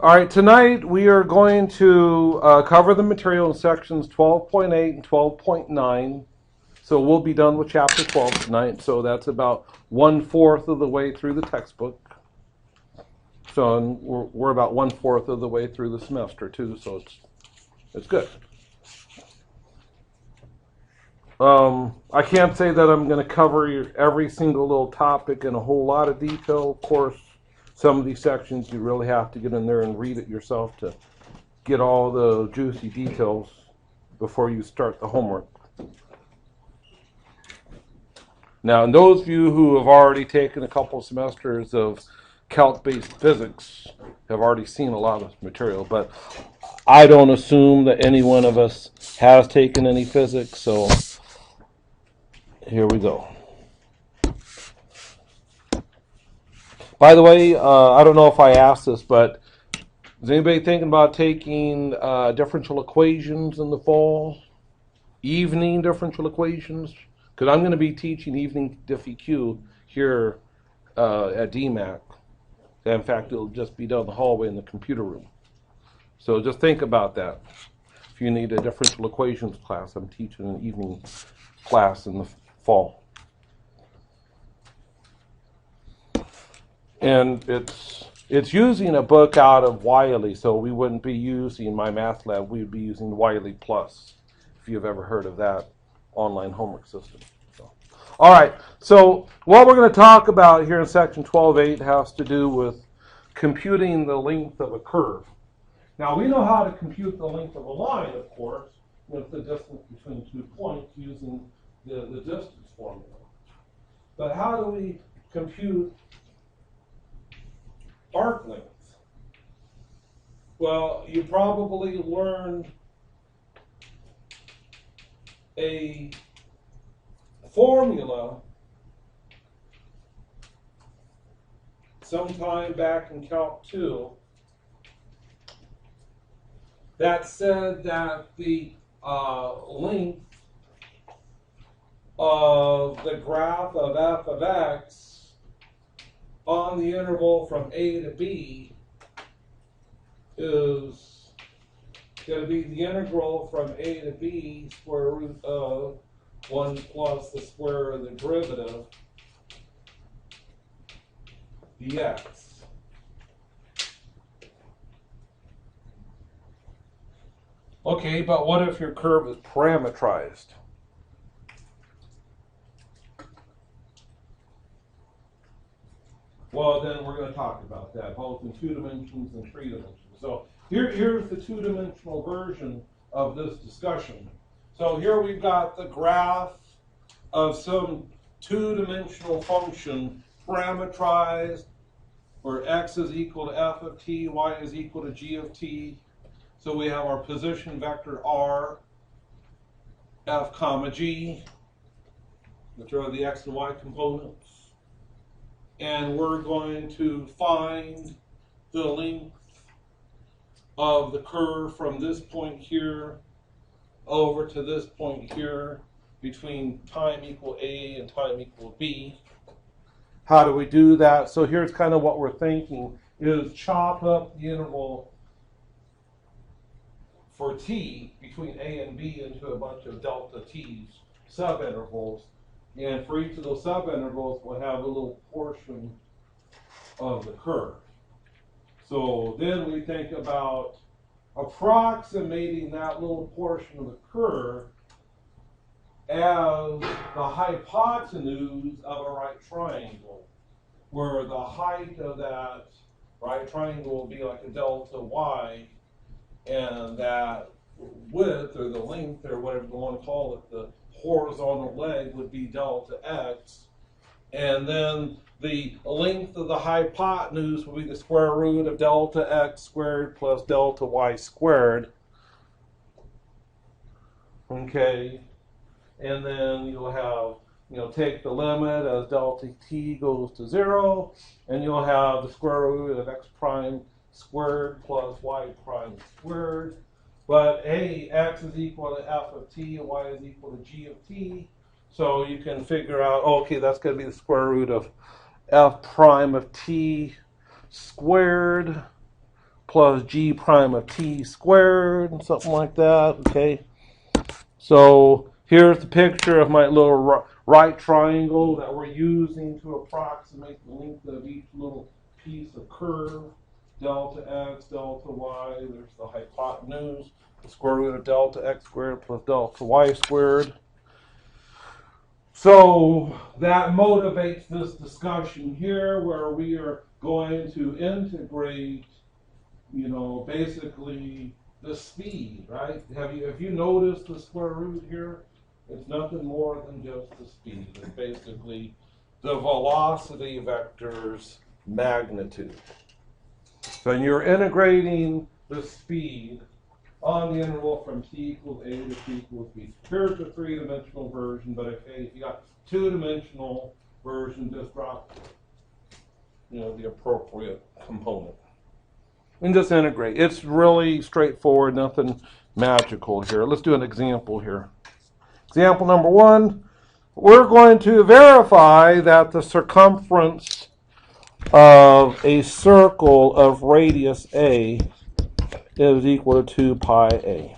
All right, tonight we are going to cover the material in sections 12.8 and 12.9. So we'll be done with chapter 12 tonight. So that's about 1/4 of the way through the textbook. So we're about 1/4 of the way through the semester too. So it's good. I can't say that I'm going to cover every single little topic in a whole lot of detail. Of course, some of these sections you really have to get in there and read it yourself to get all the juicy details before you start the homework. Now, and those of you who have already taken a couple semesters of calc-based physics have already seen a lot of material, but I don't assume that any one of us has taken any physics, so here we go. By the way, I don't know if I asked this, but is anybody thinking about taking differential equations in the fall? Evening differential equations? Because I'm going to be teaching evening diff EQ here at DMAC. In fact, it'll just be down the hallway in the computer room. So just think about that. If you need a differential equations class, I'm teaching an evening class in the fall. And it's using a book out of Wiley, so we wouldn't be using My Math Lab. We would be using Wiley Plus, if you've ever heard of that online homework system. So, all right, so what we're going to talk about here in section 12.8 has to do with computing the length of a curve. Now, we know how to compute the length of a line, of course, with the distance between 2 points using the distance formula. But how do we compute arc length? Well, you probably learned a formula sometime back in Calc 2 that said that the length of the graph of f of x on the interval from A to B is going to be the integral from A to B square root of 1 plus the square of the derivative dx. Okay, but what if your curve is parametrized? Well, then we're going to talk about that, both in 2 dimensions and 3 dimensions. So here's the 2-dimensional version of this discussion. So here we've got the graph of some 2-dimensional function parametrized, where x is equal to f of t, y is equal to g of t. So we have our position vector r, f comma g, which are the x and y components. And we're going to find the length of the curve from this point here over to this point here between time equal a and time equal b. How do we do that? So here's kind of what we're thinking is chop up the interval for t between a and b into a bunch of delta t's, subintervals. And for each of those subintervals, we'll have a little portion of the curve. So then we think about approximating that little portion of the curve as the hypotenuse of a right triangle, where the height of that right triangle will be like a delta y, and that width or the length or whatever you want to call it, the horizontal leg would be delta x, and then the length of the hypotenuse will be the square root of delta x squared plus delta y squared. Okay, and then you'll have, take the limit as delta t goes to 0, and you'll have the square root of x prime squared plus y prime squared. But hey, x is equal to f of t and y is equal to g of t. So you can figure out, okay, that's going to be the square root of f prime of t squared plus g prime of t squared, and something like that, okay? So here's the picture of my little right triangle that we're using to approximate the length of each little piece of curve. Delta x, delta y, there's the hypotenuse, the square root of delta x squared plus delta y squared. So that motivates this discussion here where we are going to integrate, you know, basically the speed, right? Have you noticed the square root here? It's nothing more than just the speed. It's basically the velocity vector's magnitude. So you're integrating the speed on the interval from t equals a to t equals b. Here's the three-dimensional version, but if you got two-dimensional version, just drop, you know, the appropriate component. And just integrate. It's really straightforward, nothing magical here. Let's do an example here. Example number 1, we're going to verify that the circumference of a circle of radius a is equal to 2 pi a.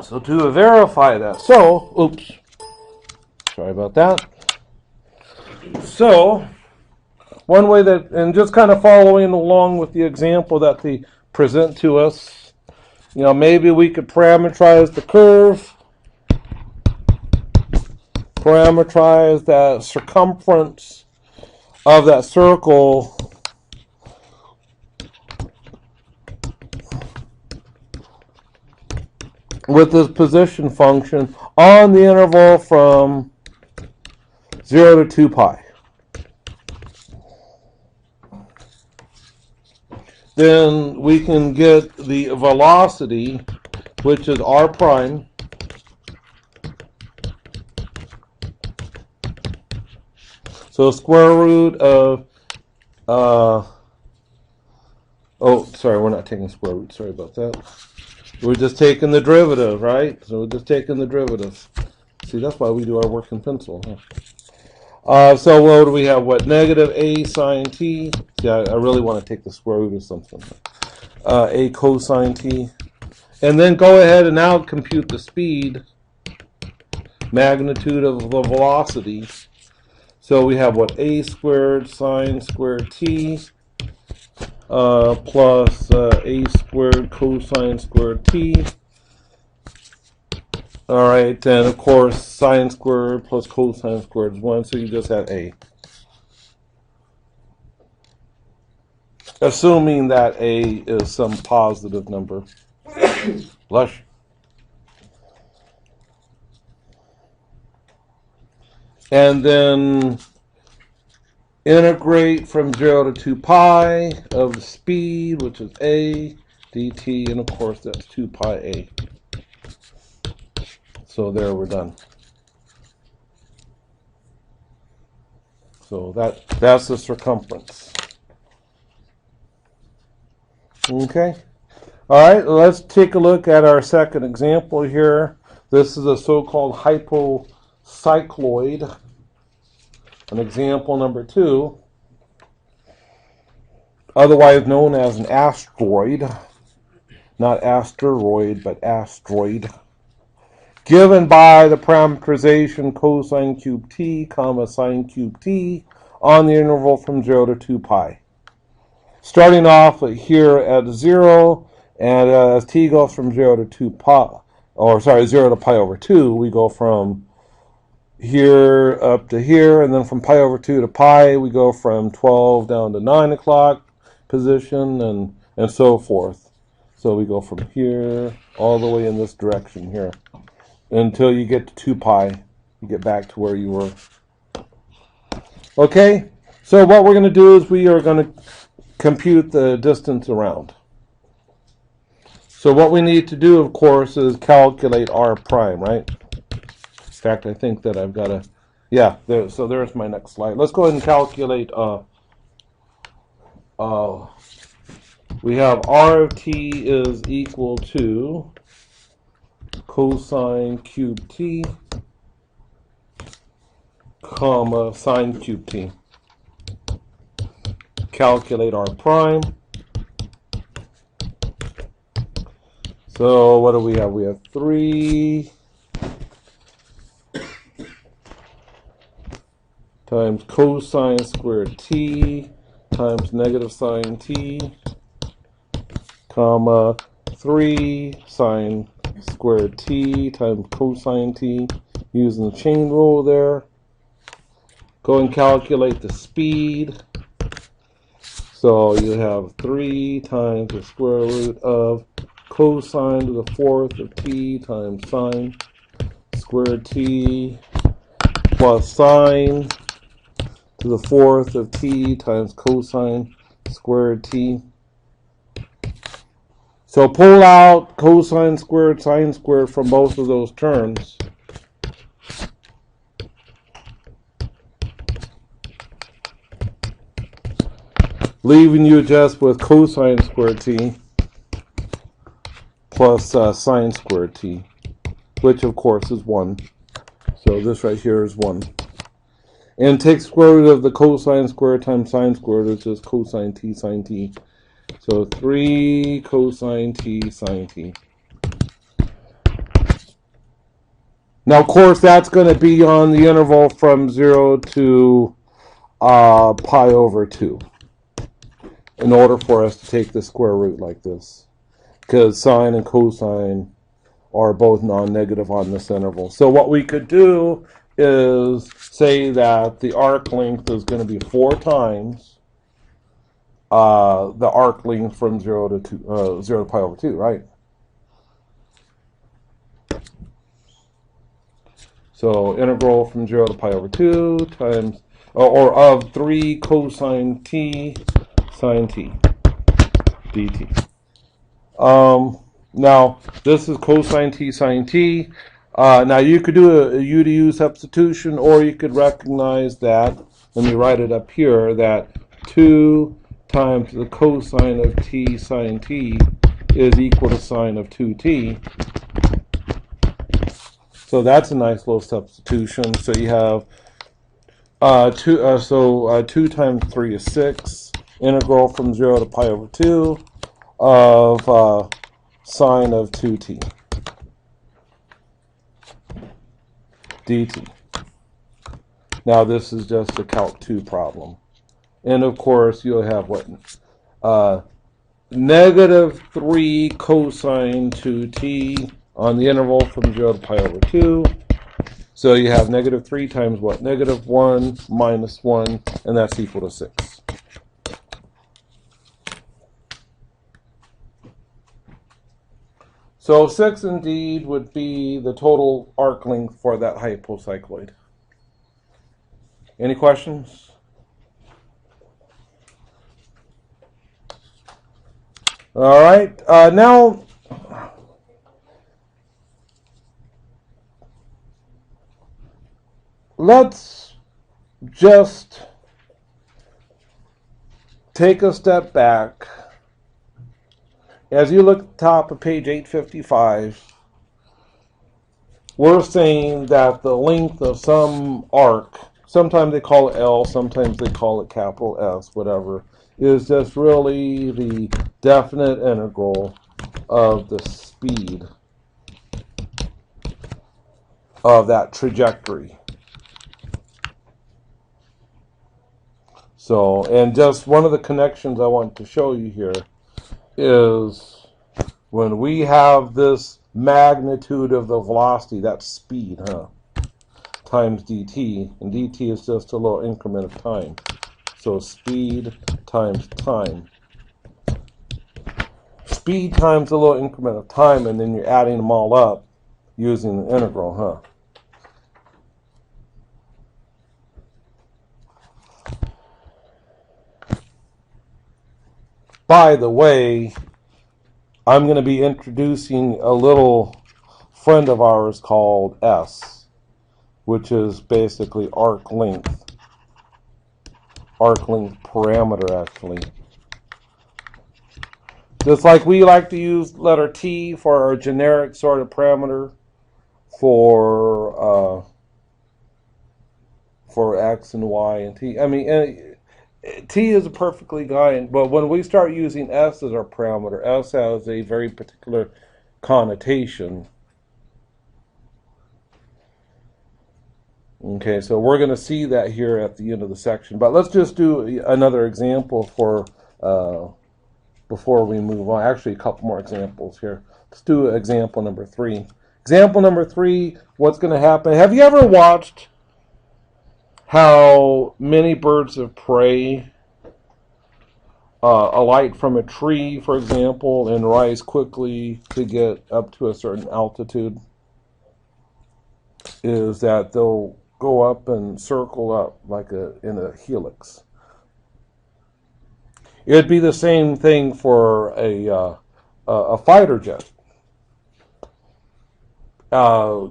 So to verify that, sorry about that. So one way that, and just kind of following along with the example that they present to us, you know, maybe we could parameterize the curve, parameterize that circumference of that circle with this position function on the interval from 0 to 2 pi. Then we can get the velocity, which is r prime, so square root of, sorry, we're not taking square root, sorry about that. We're just taking the derivative, right? So we're just taking the derivative. See, that's why we do our work in pencil, huh? So what do we have? What, negative a sine t? See, I really want to take the square root of something. A cosine t. And then go ahead and now compute the speed, magnitude of the velocity. So we have what, a squared sine squared t plus a squared cosine squared t. All right, and of course sine squared plus cosine squared is 1, so you just have a. Assuming that a is some positive number. Lush. And then integrate from 0 to 2 pi of the speed, which is a dt, and of course that's 2 pi a. So there, we're done. So that's the circumference. Okay. All right, let's take a look at our second example here. This is a so-called hypocycloid. An example number 2, otherwise known as an asteroid, not asteroid, but asteroid, given by the parameterization cosine cube t, comma sine cube t, on the interval from 0 to 2 pi. Starting off here at 0, and as t goes from 0 to 2 pi, 0 to pi over 2, we go from here up to here, and then from pi over 2 to pi, we go from 12 down to 9 o'clock position, and so forth. So we go from here all the way in this direction here until you get to 2 pi. You get back to where you were. Okay, so what we're going to do is we are going to compute the distance around. So what we need to do, of course, is calculate r prime, right? In fact, I think that I've got to, yeah, so there's my next slide. Let's go ahead and calculate, we have r of t is equal to cosine cube t, comma sine cube t. calculate r prime. So what do we have? We have 3 times cosine squared t times negative sine t, comma 3 sine squared t times cosine t, using the chain rule there. Go and calculate the speed. So you have 3 times the square root of cosine to the 4th of t times sine squared t plus sine to the 4th of t times cosine squared t. So pull out cosine squared, sine squared from both of those terms. Leaving you just with cosine squared t plus sine squared t, which of course is 1. So this right here is 1. And take square root of the cosine squared times sine squared, which is cosine t sine t. So 3 cosine t sine t. Now, of course, that's going to be on the interval from 0 to pi over 2. In order for us to take the square root like this, because sine and cosine are both non-negative on this interval. So what we could do is say that the arc length is going to be 4 times the arc length from 0 to pi over 2, right? So integral from 0 to pi over 2 times, or of 3 cosine t sine t dt. Now, this is cosine t sine t. Now, you could do a u to u substitution, or you could recognize that, let me write it up here, that 2 times the cosine of t sine t is equal to sine of 2t. So that's a nice little substitution. So you have 2 times 3 is 6. Integral from 0 to pi over 2 of sine of 2t dt. Now this is just a Calc 2 problem. And of course you'll have what? Negative 3 cosine 2t on the interval from 0 to pi over 2. So you have negative 3 times what? Negative 1 minus 1, and that's equal to 6. So 6 indeed would be the total arc length for that hypocycloid. Any questions? All right, now let's just take a step back. As you look at the top of page 855, we're saying that the length of some arc, sometimes they call it L, sometimes they call it capital S, whatever, is just really the definite integral of the speed of that trajectory. So, and just one of the connections I want to show you here is when we have this magnitude of the velocity, that's speed, times dt, and dt is just a little increment of time. So speed times time. Speed times a little increment of time, and then you're adding them all up using the integral, By the way, I'm going to be introducing a little friend of ours called S, which is basically arc length parameter, actually. Just like we like to use letter T for our generic sort of parameter for X and Y and T. I mean, T is a perfectly fine, but when we start using S as our parameter, S has a very particular connotation. Okay, so we're going to see that here at the end of the section. But let's just do another example for before we move on. Actually, a couple more examples here. Let's do example number 3. Example number 3, what's going to happen? Have you ever watched how many birds of prey alight from a tree, for example, and rise quickly to get up to a certain altitude? Is that they'll go up and circle up like in a helix. It'd be the same thing for a fighter jet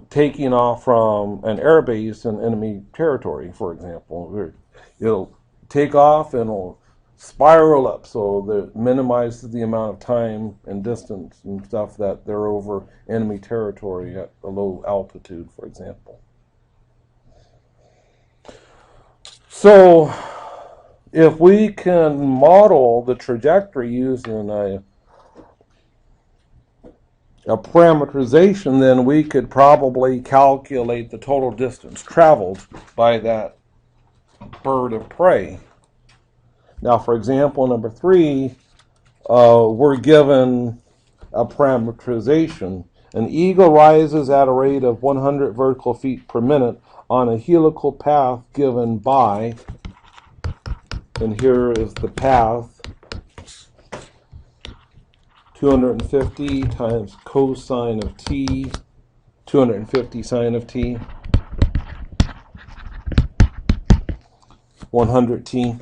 taking off from an air base in enemy territory, for example. It'll take off and it'll spiral up, so that minimizes the amount of time and distance and stuff that they're over enemy territory at a low altitude, for example. So if we can model the trajectory using a parameterization, then we could probably calculate the total distance traveled by that bird of prey. Now, for example, number 3, we're given a parameterization. An eagle rises at a rate of 100 vertical feet per minute on a helical path given by, and here is the path, 250 times cosine of t, 250 sine of t, 100t.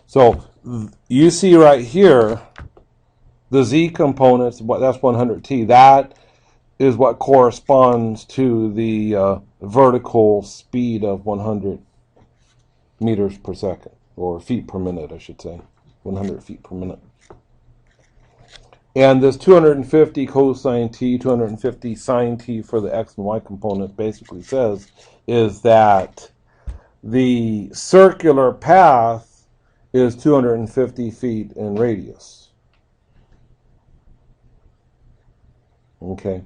So you see right here, the z components, that's 100t. That is what corresponds to the vertical speed of 100 meters per second, or feet per minute, I should say, 100 feet per minute. And this 250 cosine t, 250 sine t for the x and y components basically says is that the circular path is 250 feet in radius. Okay.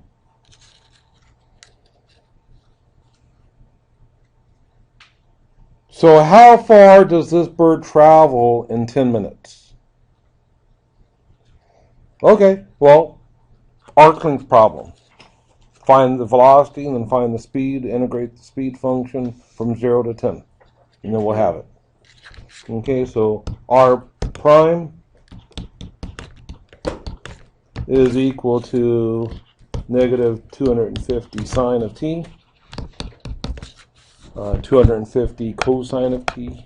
So how far does this bird travel in 10 minutes? Okay, well, arc length problem. Find the velocity and then find the speed, integrate the speed function from 0 to 10. And then we'll have it. Okay, so R prime is equal to negative 250 sine of t, 250 cosine of t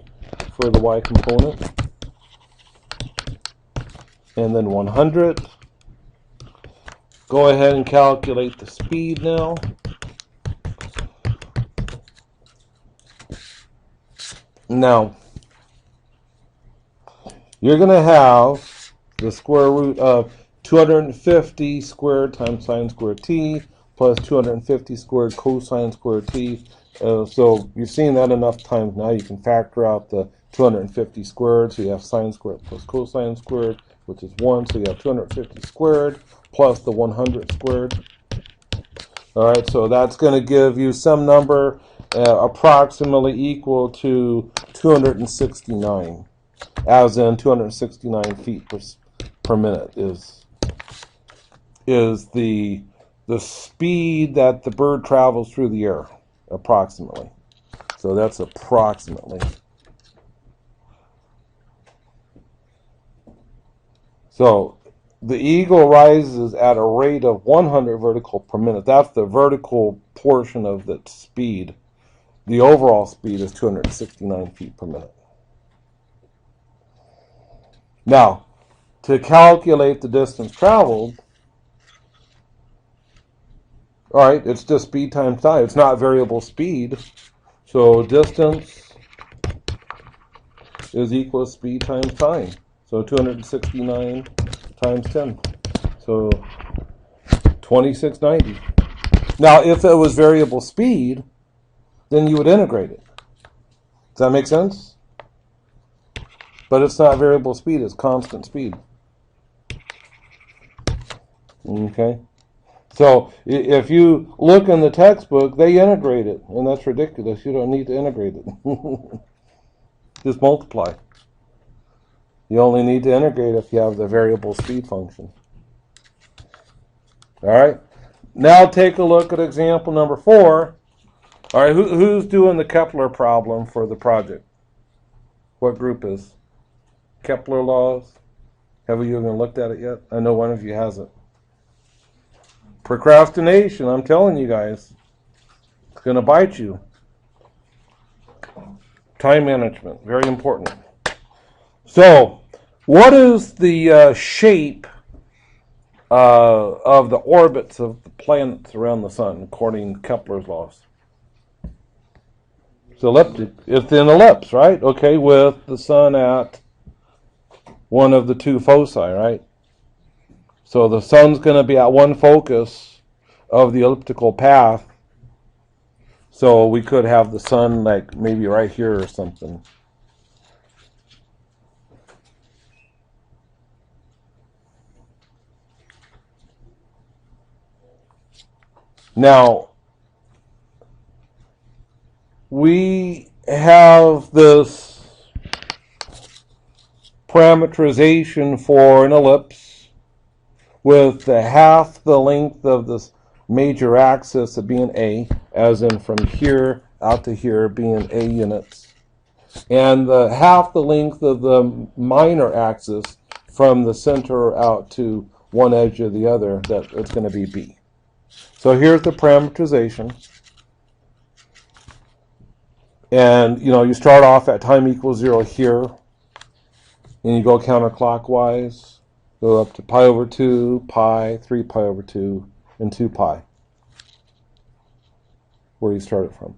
for the y component, and then 100. Go ahead and calculate the speed now. Now, you're going to have the square root of 250 squared times sine squared t plus 250 squared cosine squared t. So you've seen that enough times now. You can factor out the 250 squared, so you have sine squared plus cosine squared, which is 1. So you have 250 squared plus the 100 squared. All right, so that's going to give you some number approximately equal to 269, as in 269 feet per minute is the speed that the bird travels through the air, approximately. So that's approximately. So the eagle rises at a rate of 100 vertical per minute. That's the vertical portion of the speed. The overall speed is 269 feet per minute. Now, to calculate the distance traveled, all right, it's just speed times time. It's not variable speed. So distance is equal to speed times time. So 269 times 10. So 2690. Now, if it was variable speed, then you would integrate it. Does that make sense? But it's not variable speed, it's constant speed. Okay? So if you look in the textbook, they integrate it, and that's ridiculous. You don't need to integrate it. Just multiply. You only need to integrate if you have the variable speed function. All right? Now take a look at example number 4. All right, who's doing the Kepler problem for the project? What group is? Kepler laws? Have you even looked at it yet? I know one of you hasn't. Procrastination, I'm telling you guys. It's going to bite you. Time management, very important. So, what is the shape of the orbits of the planets around the sun, according to Kepler's laws? It's elliptic. It's an ellipse, right? Okay, with the sun at one of the two foci, right? So the sun's going to be at one focus of the elliptical path. So we could have the sun like maybe right here or something. Now, we have this parameterization for an ellipse with half the length of this major axis of being A, as in from here out to here being A units, and half the length of the minor axis from the center out to one edge or the other, that it's going to be B. So here's the parameterization. And, you start off at time equals 0 here, and you go counterclockwise, go up to pi over 2, pi, 3 pi over 2, and 2 pi, where you started from.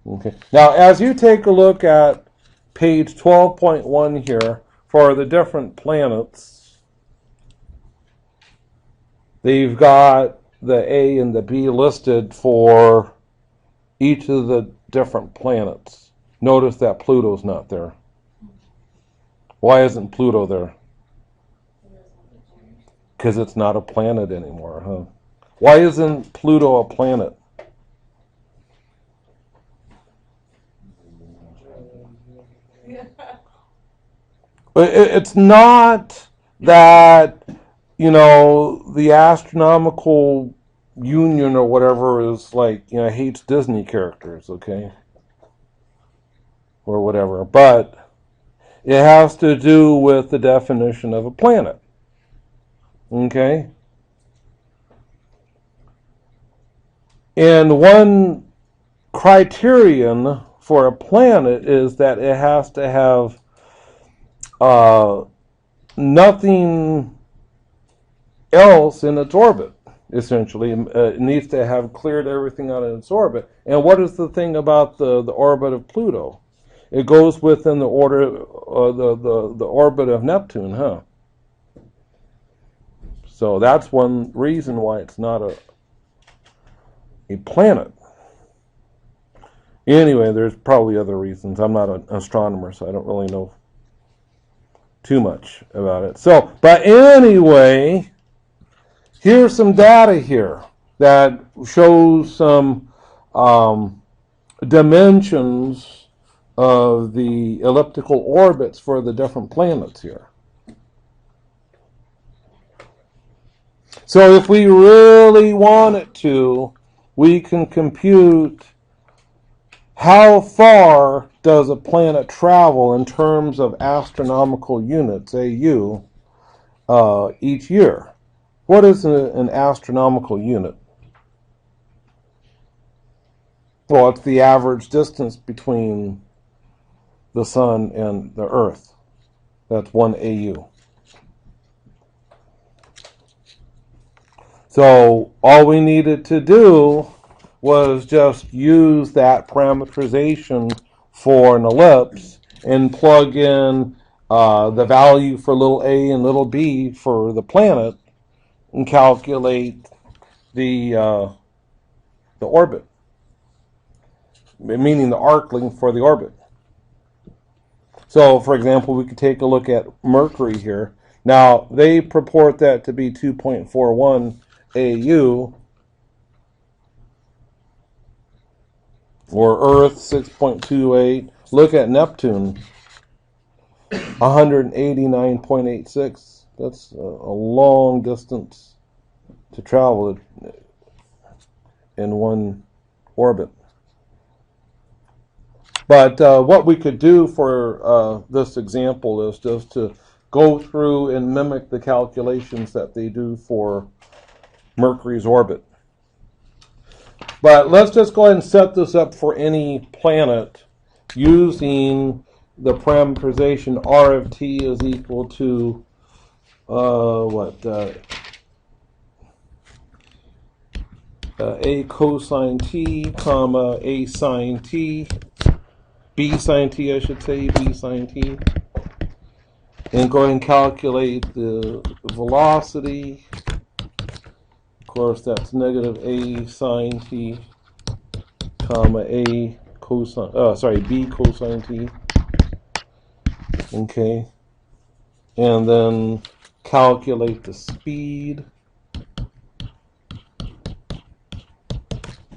Okay. Now, as you take a look at page 12.1 here, for the different planets, they've got the A and the B listed for each of the different planets. Notice that Pluto's not there. Why isn't Pluto there? Because it's not a planet anymore, huh? Why isn't Pluto a planet? It's not that, the astronomical union or whatever is like, hates Disney characters, okay? Or whatever. But it has to do with the definition of a planet. Okay? And one criterion for a planet is that it has to have nothing else in its orbit, essentially. It needs to have cleared everything out in its orbit. And what is the thing about the orbit of Pluto? It goes within the order, the orbit of Neptune, huh? So that's one reason why it's not a planet. Anyway, there's probably other reasons. I'm not an astronomer, so I don't really know too much about it. So, but anyway, here's some data here that shows some dimensions of the elliptical orbits for the different planets here. So if we really wanted to, we can compute how far does a planet travel in terms of astronomical units, AU, each year. What is an astronomical unit? Well, it's the average distance between the sun and the earth. That's 1 AU. So all we needed to do was just use that parameterization for an ellipse and plug in the value for little a and little b for the planet and calculate the orbit. meaning the arc length for the orbit. So, for example, we could take a look at Mercury here. Now, they purport that to be 2.41 AU, or Earth 6.28. Look at Neptune, 189.86. That's a long distance to travel in one orbit. But what we could do for this example is just to go through and mimic the calculations that they do for Mercury's orbit. But let's just go ahead and set this up for any planet using the parameterization R of t is equal to a cosine t, comma a sine t, b sine t, I should say, b sine t, and go ahead and calculate the velocity. Of course, that's negative a sine t, comma a cosine, b cosine t. Okay, and then calculate the speed.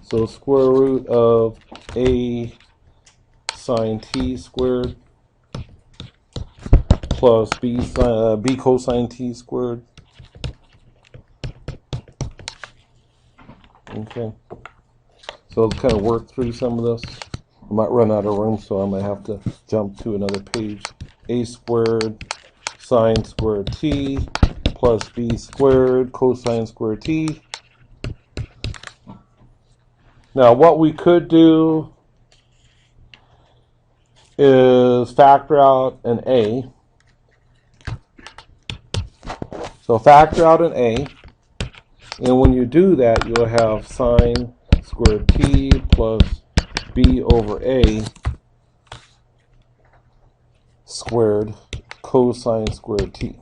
So square root of a sine t squared plus b cosine t squared. Okay, so let's kind of work through some of this. I might run out of room, so I might have to jump to another page. A squared sine squared t plus b squared cosine squared t. Now, what we could do is factor out an a. So factor out an a, and when you do that, you'll have sine squared t plus b over a squared cosine squared t.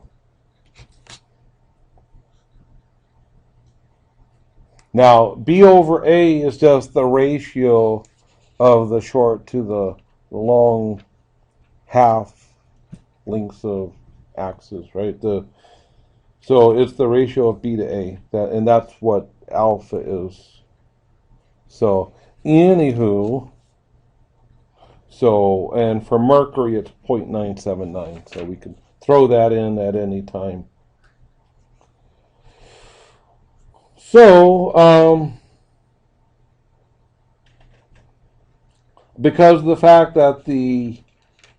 Now, b over a is just the ratio of the short to the long half lengths of axes, right? So it's the ratio of b to a, and that's what alpha is. So, anywho, and for Mercury it's 0.979, so we can throw that in at any time. So, because of the fact that the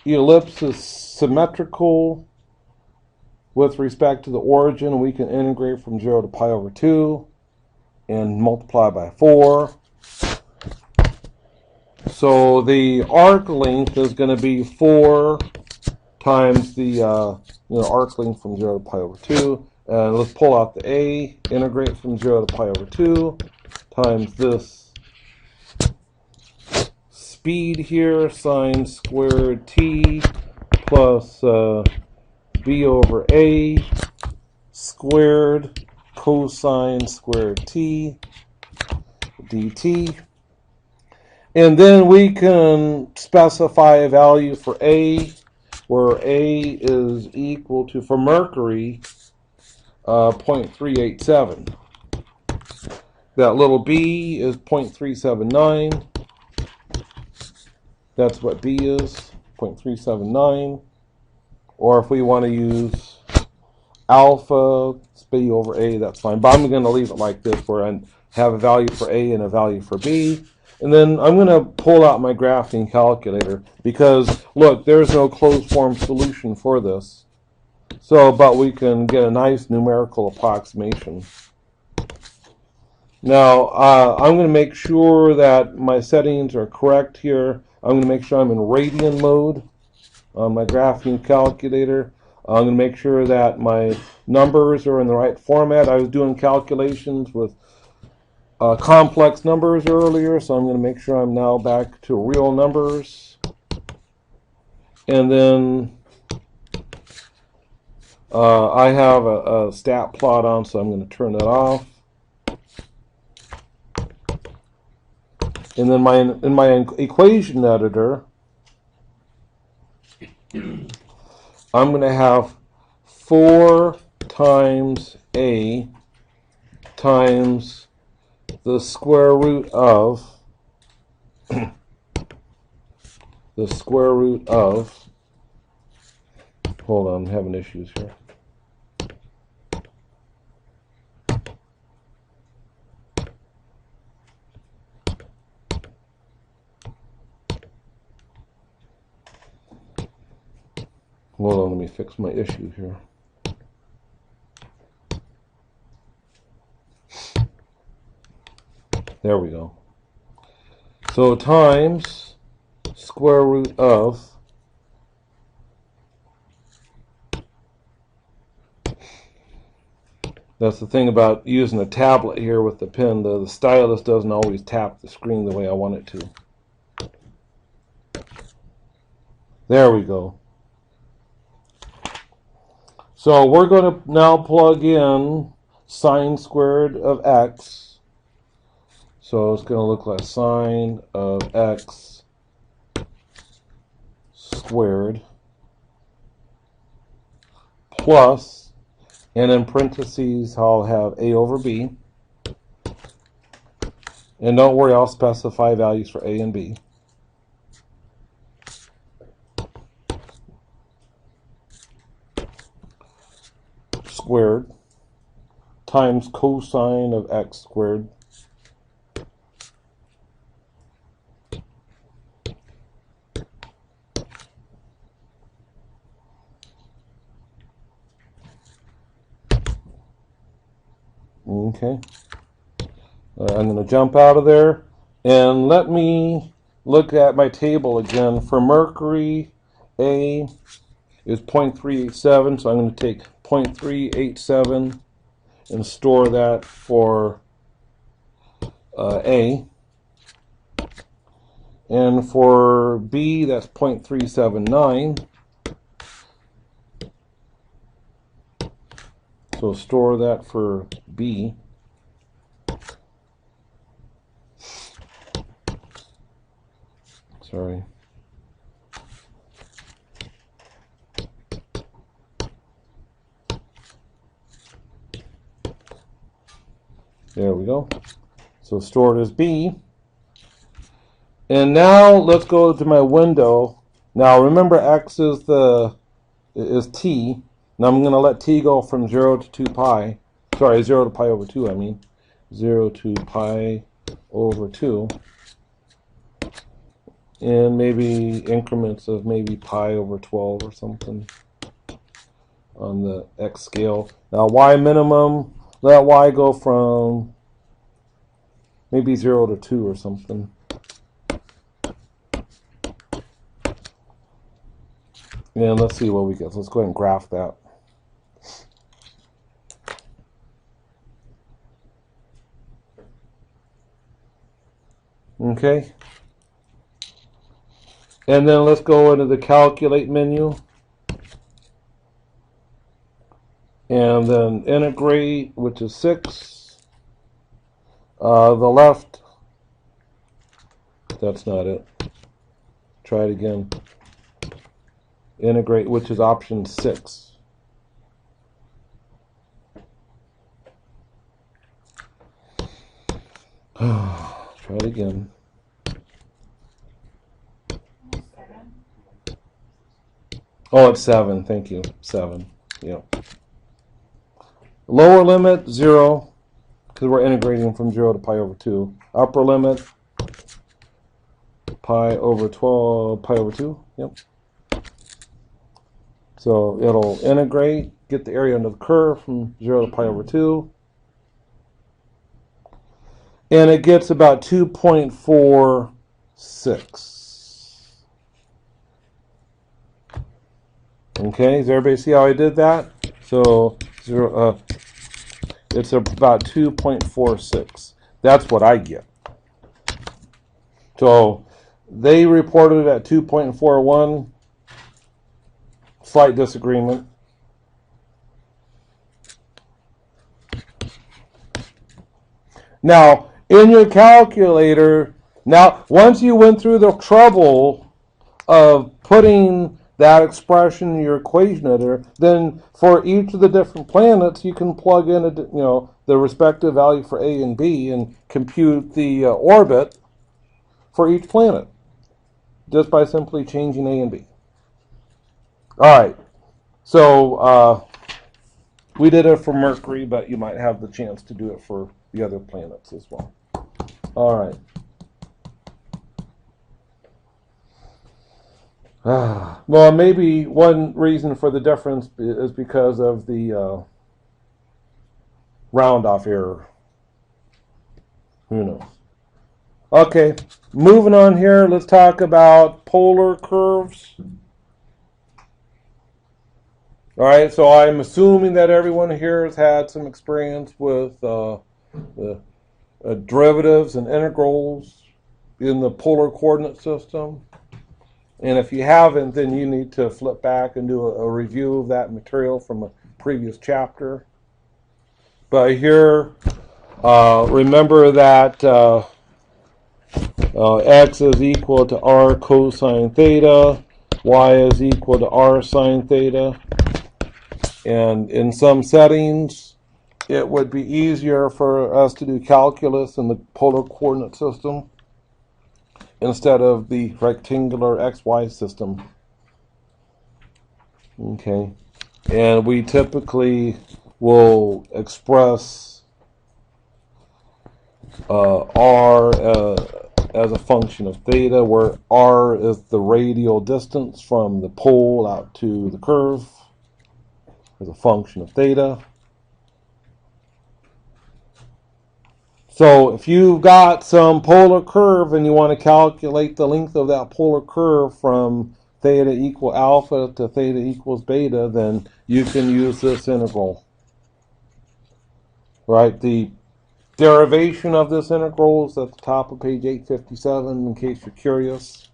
ellipse is symmetrical with respect to the origin, we can integrate from 0 to pi over 2 and multiply by 4. So the arc length is going to be 4 times the arc length from 0 to pi over 2. And let's pull out the a, integrate from 0 to pi over 2 times this speed here, sine squared t plus b over a squared cosine squared t dt. And then we can specify a value for a, where a is equal to, for Mercury, 0.387. That little b is 0.379. That's what b is, 0.379. Or if we want to use alpha, it's b over a, that's fine. But I'm going to leave it like this, where I have a value for a and a value for b. And then I'm going to pull out my graphing calculator, because, look, there's no closed form solution for this. So, but we can get a nice numerical approximation. Now, I'm going to make sure that my settings are correct here. I'm going to make sure I'm in radian mode on my graphing calculator. I'm going to make sure that my numbers are in the right format. I was doing calculations with complex numbers earlier, so I'm going to make sure I'm now back to real numbers. And then I have a stat plot on, so I'm going to turn that off. And then in my equation editor, I'm going to have 4 times a times the square root of hold on, I'm having issues here. Hold on, let me fix my issue here. There we go. So times square root of that's the thing about using a tablet here with the pen. The stylus doesn't always tap the screen the way I want it to. There we go. So we're going to now plug in sine squared of x. So it's going to look like sine of x squared plus, and in parentheses I'll have a over b. And don't worry, I'll specify values for a and b. Squared times cosine of x squared okay. I'm going to jump out of there and let me look at my table again. For mercury, A is 0.387, so I'm going to take 0.387 and store that for A. And for B, that's 0.379. So store that for B. Sorry. There we go. So store it as B. And now let's go to my window. Now remember x is t. Now I'm going to let t go from 0 to 2 pi. Sorry, 0 to pi over 2, I mean. 0 to pi over 2. And maybe increments of maybe pi over 12 or something on the x scale. Now y minimum, let y go from maybe 0 to 2 or something. And let's see what we get. So let's go ahead and graph that. Okay. And then let's go into the calculate menu. And then integrate, which is 6. The left, that's not it. Try it again. Integrate, which is option 6. Try it again. Oh, it's 7. Thank you. 7. Yeah. Lower limit 0, because we're integrating from 0 to pi over 2. Upper limit pi over 12, pi over 2. Yep. So it'll integrate, get the area under the curve from 0 to pi over 2. And it gets about 2.46. Okay, does everybody see how I did that? So it's about 2.46. That's what I get. So they reported at 2.41. Slight disagreement. Now, in your calculator, Now, once you went through the trouble of putting that expression in your equation editor, then for each of the different planets, you can plug in the respective value for A and B and compute the orbit for each planet just by simply changing A and B. All right, so we did it for Mercury, but you might have the chance to do it for the other planets as well. All right. Well, maybe one reason for the difference is because of the round-off error. Who knows? Okay, moving on here, let's talk about polar curves. All right, so I'm assuming that everyone here has had some experience with the derivatives and integrals in the polar coordinate system. And if you haven't, then you need to flip back and do a review of that material from a previous chapter. But here, remember that x is equal to r cosine theta, y is equal to r sine theta. And in some settings, it would be easier for us to do calculus in the polar coordinate system instead of the rectangular XY system. Okay, and we typically will express r as a function of theta, where r is the radial distance from the pole out to the curve as a function of theta. So if you've got some polar curve and you want to calculate the length of that polar curve from theta equal alpha to theta equals beta, then you can use this integral. Right? The derivation of this integral is at the top of page 857 in case you're curious.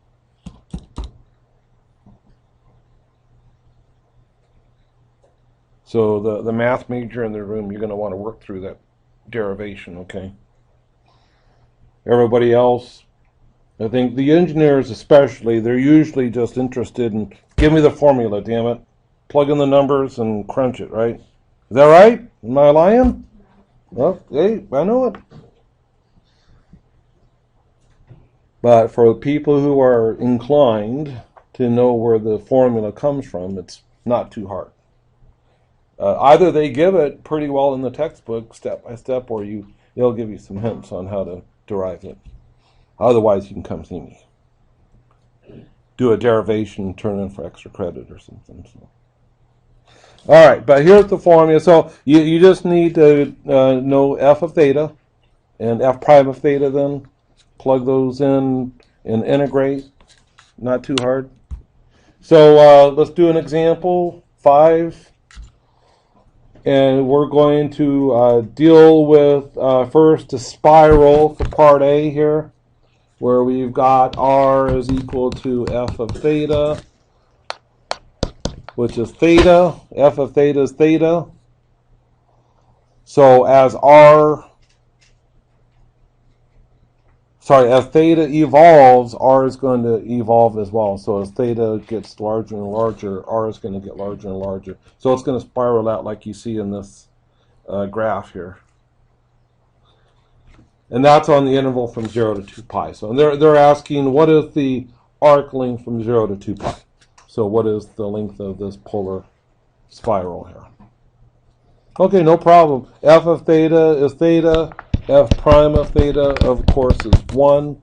So the math major in the room, you're going to want to work through that derivation, okay? Everybody else, I think the engineers especially, they're usually just interested in, give me the formula, damn it. Plug in the numbers and crunch it, right? Is that right? Am I lying? Well, hey, I know it. But for people who are inclined to know where the formula comes from, it's not too hard. Either they give it pretty well in the textbook, step by step, or they'll give you some hints on how to derive it. Otherwise, you can come see me. Do a derivation, turn in for extra credit or something. So. All right, but here's the formula. So you just need to know f of theta and f prime of theta then. Plug those in and integrate. Not too hard. So let's do an example, 5. And we're going to deal with first a spiral for part A here, where we've got r is equal to f of theta, which is theta. F of theta is theta. So as theta evolves, r is going to evolve as well. So as theta gets larger and larger, r is going to get larger and larger. So it's going to spiral out like you see in this graph here. And that's on the interval from 0 to 2 pi. So they're asking, what is the arc length from 0 to 2 pi? So what is the length of this polar spiral here? Okay, no problem. F of theta is theta. F prime of theta, of course, is 1.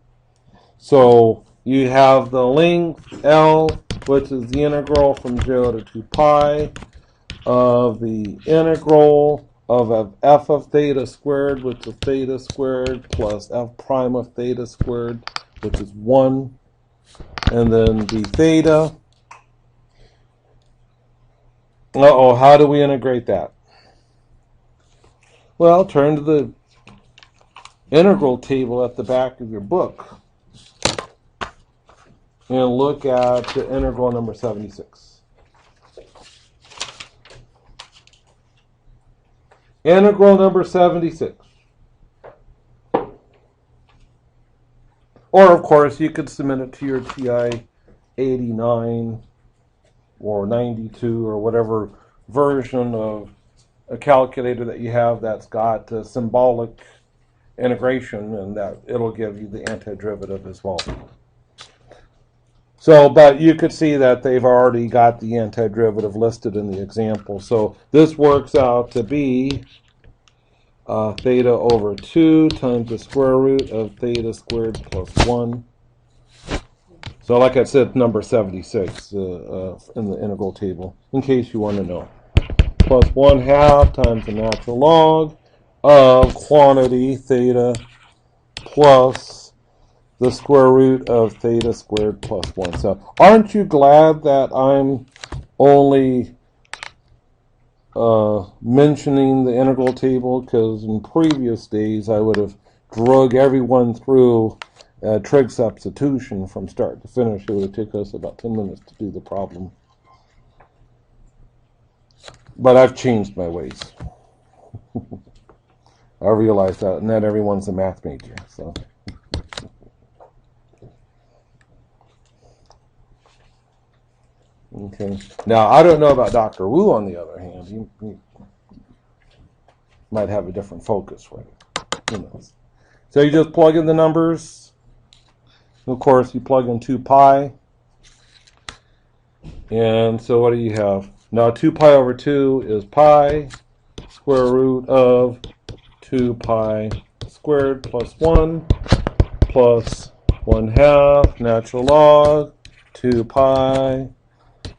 So you have the length L, which is the integral from 0 to 2 pi of the integral of f of theta squared, which is theta squared, plus f prime of theta squared, which is 1. And then the theta. How do we integrate that? Well, turn to the integral table at the back of your book and look at the integral number 76. Integral number 76. Or, of course, you could submit it to your TI 89 or 92 or whatever version of a calculator that you have that's got symbolic integration, and that it'll give you the antiderivative as well. So, but you could see that they've already got the antiderivative listed in the example. So this works out to be theta over 2 times the square root of theta squared plus 1. So like I said, number 76 in the integral table, in case you want to know. Plus 1/2 times the natural log of quantity theta plus the square root of theta squared plus 1. So aren't you glad that I'm only mentioning the integral table? Because in previous days I would have drug everyone through trig substitution from start to finish. It would have taken us about 10 minutes to do the problem. But I've changed my ways. I realize that not everyone's a math major. So. Okay. Now, I don't know about Dr. Wu, on the other hand. He might have a different focus, right? Who knows? So you just plug in the numbers. Of course, you plug in 2 pi. And so what do you have? Now, 2 pi over 2 is pi, square root of 2 pi squared plus 1, plus 1/2 natural log 2 pi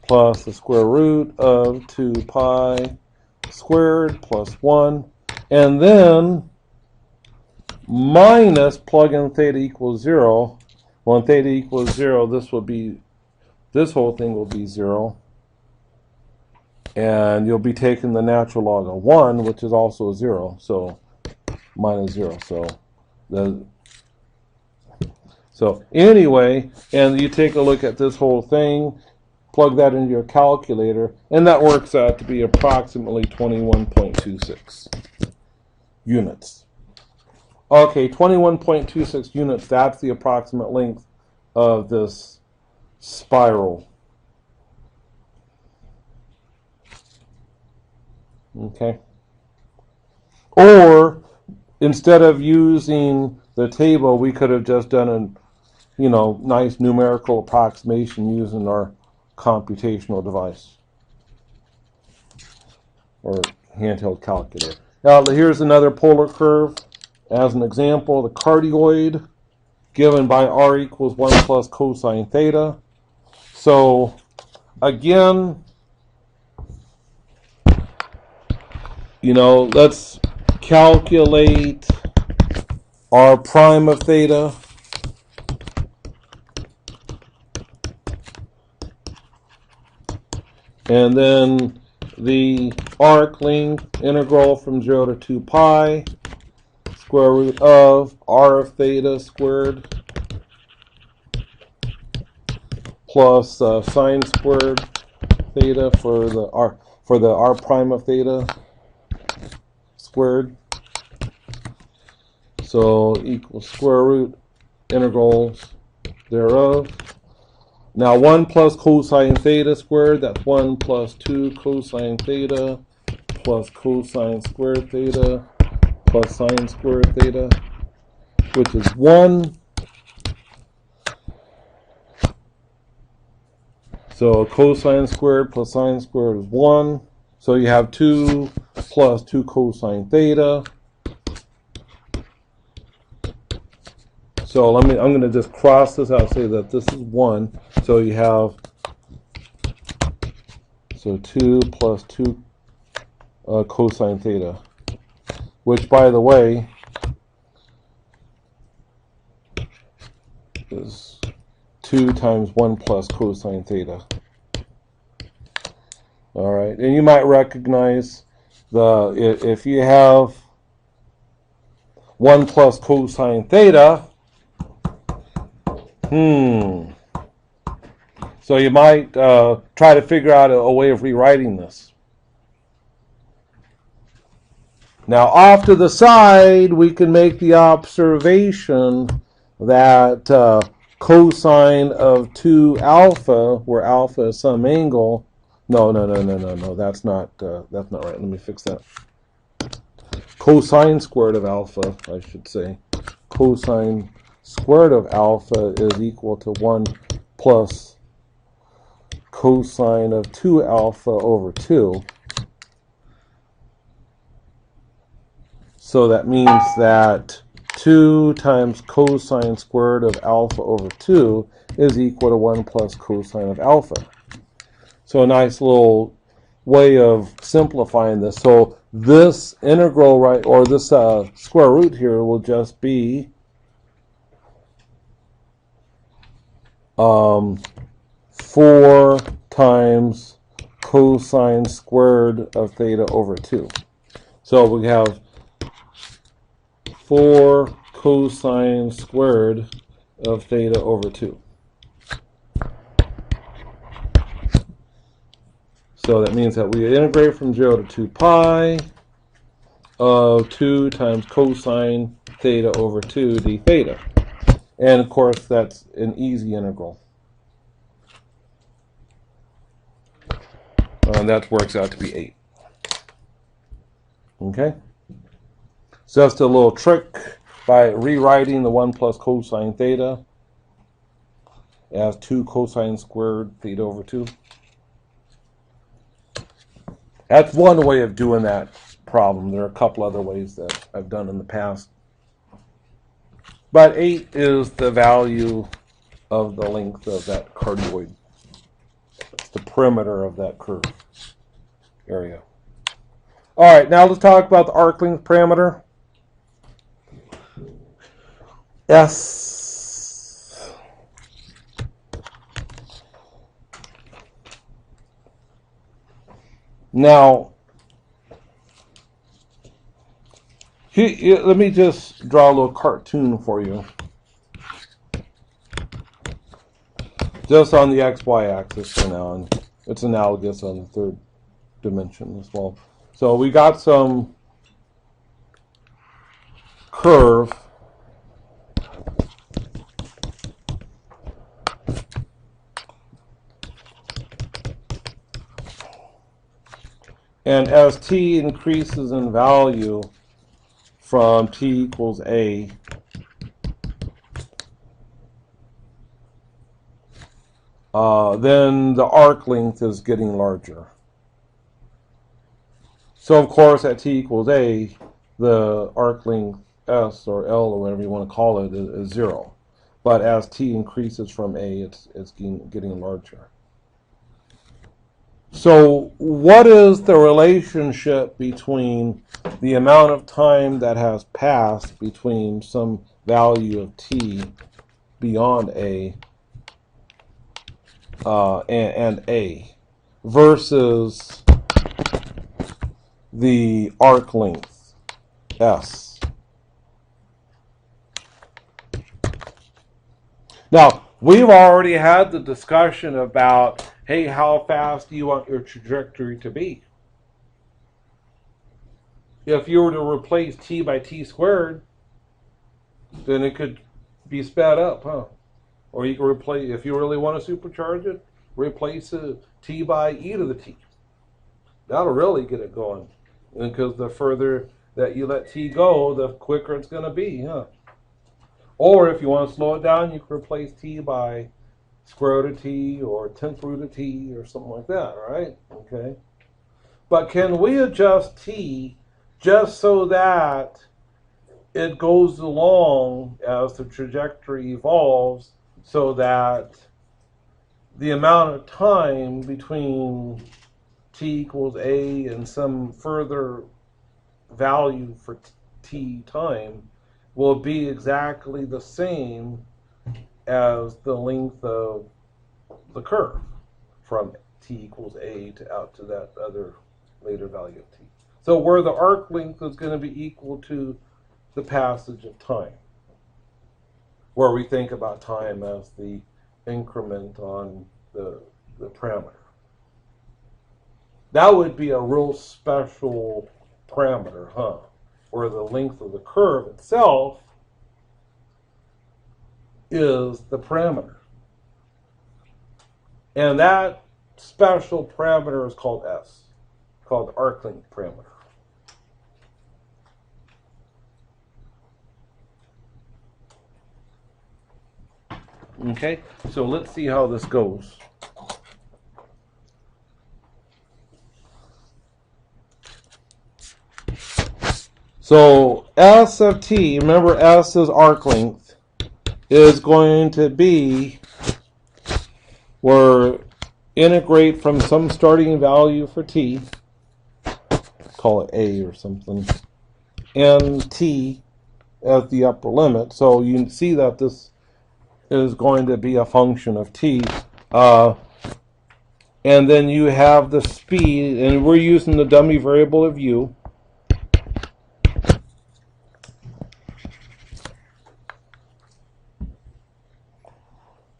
plus the square root of 2 pi squared plus 1, and then minus plug in theta equals 0. When theta equals 0, this whole thing will be 0. And you'll be taking the natural log of 1, which is also 0. So minus 0. So anyway, and you take a look at this whole thing, plug that into your calculator, and that works out to be approximately 21.26 units. Okay, 21.26 units, that's the approximate length of this spiral. Okay. Or instead of using the table, we could have just done a nice numerical approximation using our computational device or handheld calculator. Now here's another polar curve as an example. The cardioid given by r equals 1 plus cosine theta. So again, let's calculate r prime of theta. And then the arc length integral from 0 to 2 pi, square root of r of theta squared plus sine squared theta for the r prime of theta squared. So equals square root integrals thereof. Now 1 plus cosine theta squared, that's 1 plus 2 cosine theta plus cosine squared theta plus sine squared theta, which is 1. So cosine squared plus sine squared is 1. So you have 2 plus 2 cosine theta. So I'm going to just cross this out, say that this is 1. So you have 2 plus 2 cosine theta, which, by the way, is 2 times 1 plus cosine theta. All right, and you might recognize if you have 1 plus cosine theta. So you might try to figure out a way of rewriting this. Now, off to the side, we can make the observation that cosine of 2 alpha, where alpha is some angle. No, that's not right. Let me fix that. Cosine squared of alpha, I should say. Cosine squared of alpha is equal to 1 plus cosine of 2 alpha over 2. So that means that 2 times cosine squared of alpha over 2 is equal to 1 plus cosine of alpha. So a nice little way of simplifying this. So this integral, right, or this square root here will just be 4 times cosine squared of theta over 2. So we have 4 cosine squared of theta over 2. So that means that we integrate from 0 to 2 pi of 2 times cosine theta over 2 d theta. And of course, that's an easy integral. And that works out to be 8. Okay? So just a little trick by rewriting the 1 plus cosine theta as 2 cosine squared theta over 2. That's one way of doing that problem. There are a couple other ways that I've done in the past. But 8 is the value of the length of that cardioid. It's the perimeter of that curve area. All right, now let's talk about the arc length parameter. S. Now, let me just draw a little cartoon for you. Just on the XY axis for now, and it's analogous on the third dimension as well. So we got some curve and as t increases in value from t equals a, then the arc length is getting larger. So of course at t equals a, the arc length s or L or whatever you want to call it is 0. But as t increases from a, it's getting larger. So what is the relationship between the amount of time that has passed between some value of t beyond a and a versus the arc length s? Now, we've already had the discussion about, hey, how fast do you want your trajectory to be? If you were to replace t by t squared, then it could be sped up, huh? Or you can replace, if you really want to supercharge it, replace t by e to the t. That'll really get it going. Because the further that you let t go, the quicker it's going to be, huh? Or if you want to slow it down, you can replace t by square root of t or 10th root of t or something like that, right? Okay. But can we adjust t just so that it goes along as the trajectory evolves, so that the amount of time between t equals a and some further value for t time will be exactly the same as the length of the curve from t equals a to out to that other later value of t. So where the arc length is going to be equal to the passage of time, where we think about time as the increment on the parameter. That would be a real special parameter, huh? Where the length of the curve itself is the parameter. And that special parameter is called S, called the arc length parameter. Okay, so let's see how this goes. So S of t, remember S is arc length, is going to be, we're integrate from some starting value for t, call it a or something, and t as the upper limit. So you can see that this is going to be a function of t. And then you have the speed, and we're using the dummy variable of u.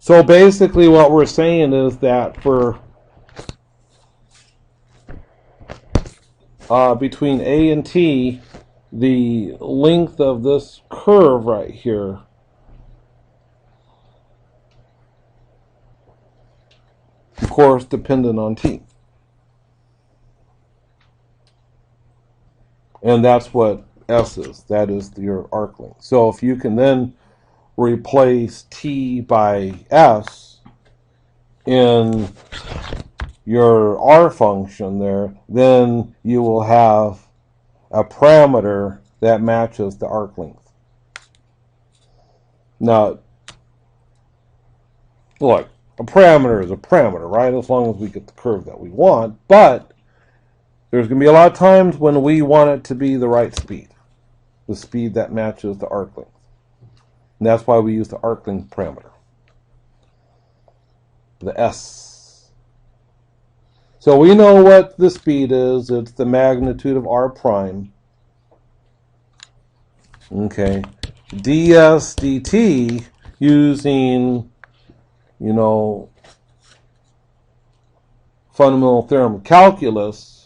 So basically what we're saying is that for between a and t, the length of this curve right here of course dependent on t. And that's what S is. That is your arc length. So if you can then replace t by S in your R function there, then you will have a parameter that matches the arc length. Now, look, a parameter is a parameter, right? As long as we get the curve that we want, but there's going to be a lot of times when we want it to be the right speed, the speed that matches the arc length. And that's why we use the arc length parameter, the S. So we know what the speed is. It's the magnitude of R prime. Okay. ds dt using, fundamental theorem of calculus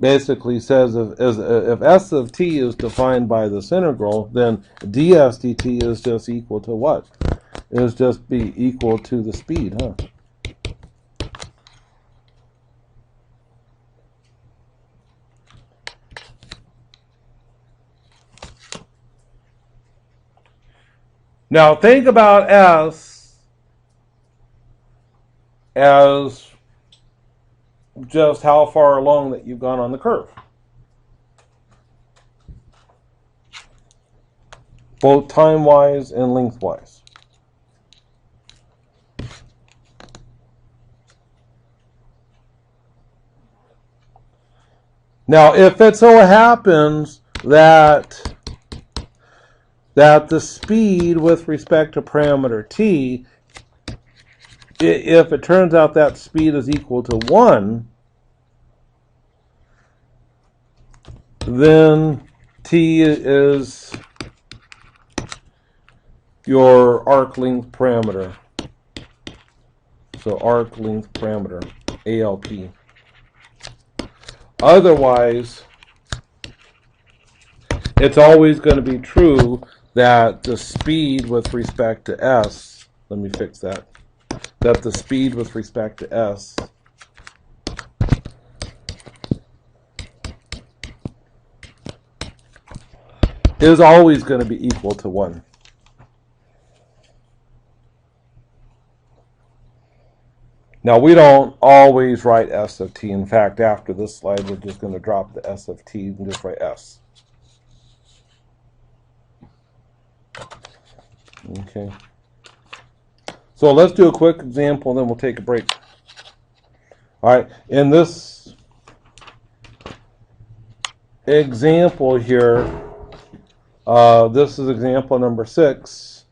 basically says if S of t is defined by this integral, then ds dt is just equal to what? Is just be equal to the speed, huh? Now think about S as just how far along that you've gone on the curve, both time-wise and length-wise. Now, if it so happens that the speed with respect to parameter t, if it turns out that speed is equal to 1, then t is your arc length parameter. So arc length parameter, ALP. Otherwise, it's always going to be true that the speed with respect to S, let me fix that, that the speed with respect to S is always going to be equal to 1. Now, we don't always write S of t. In fact, after this slide, we're just going to drop the S of t and just write S. Okay. So let's do a quick example, and then we'll take a break. All right. In this example here, this is example number 6.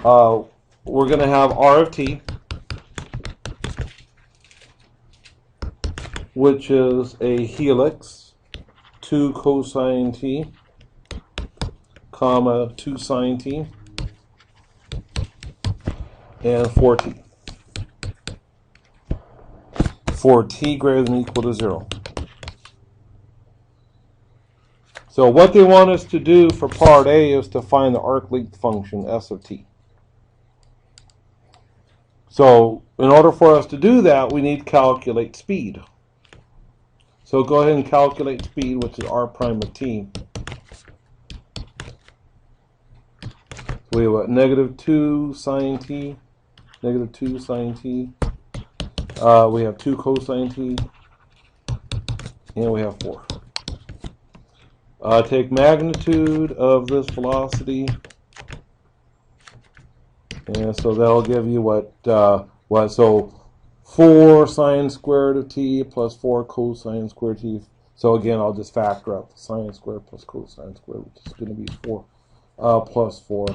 We're going to have R of t, which is a helix, 2 cosine t, comma 2 sine t, and 4t. For t greater than or equal to 0. So what they want us to do for part A is to find the arc length function S of t. So in order for us to do that, we need to calculate speed. So go ahead and calculate speed, which is r prime of t. So we have what, -2 sine t, -2 sine t. We have 2 cosine t, and we have 4. Take magnitude of this velocity, and so that'll give you what, so 4 sine squared of t plus 4 cosine squared t. So again, I'll just factor out the sine squared plus cosine squared, which is going to be 4 plus 4,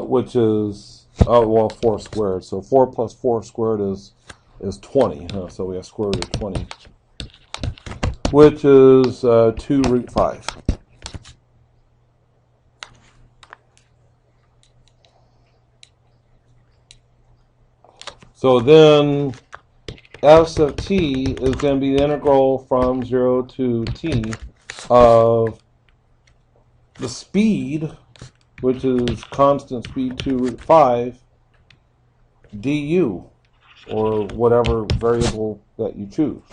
which is, 4 squared. So 4 plus 4 squared is 20. So we have square root of 20, which is 2 root 5. So then S of t is going to be the integral from 0 to t of the speed, which is constant speed 2 root 5, du, or whatever variable that you choose.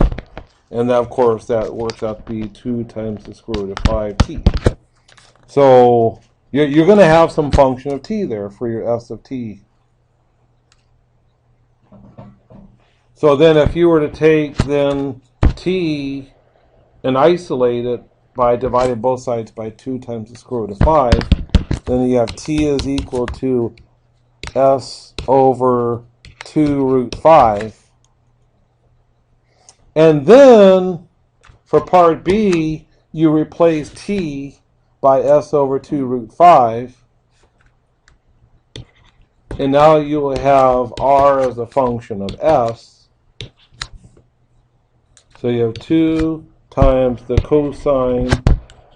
And that, of course, that works out to be 2 times the square root of 5t. So you're going to have some function of t there for your S of t. So then if you were to take then t and isolate it by dividing both sides by 2 times the square root of 5, then you have t is equal to s over 2 root 5. And then for part B, you replace t by s over 2 root 5. And now you will have r as a function of s. So you have 2 times the cosine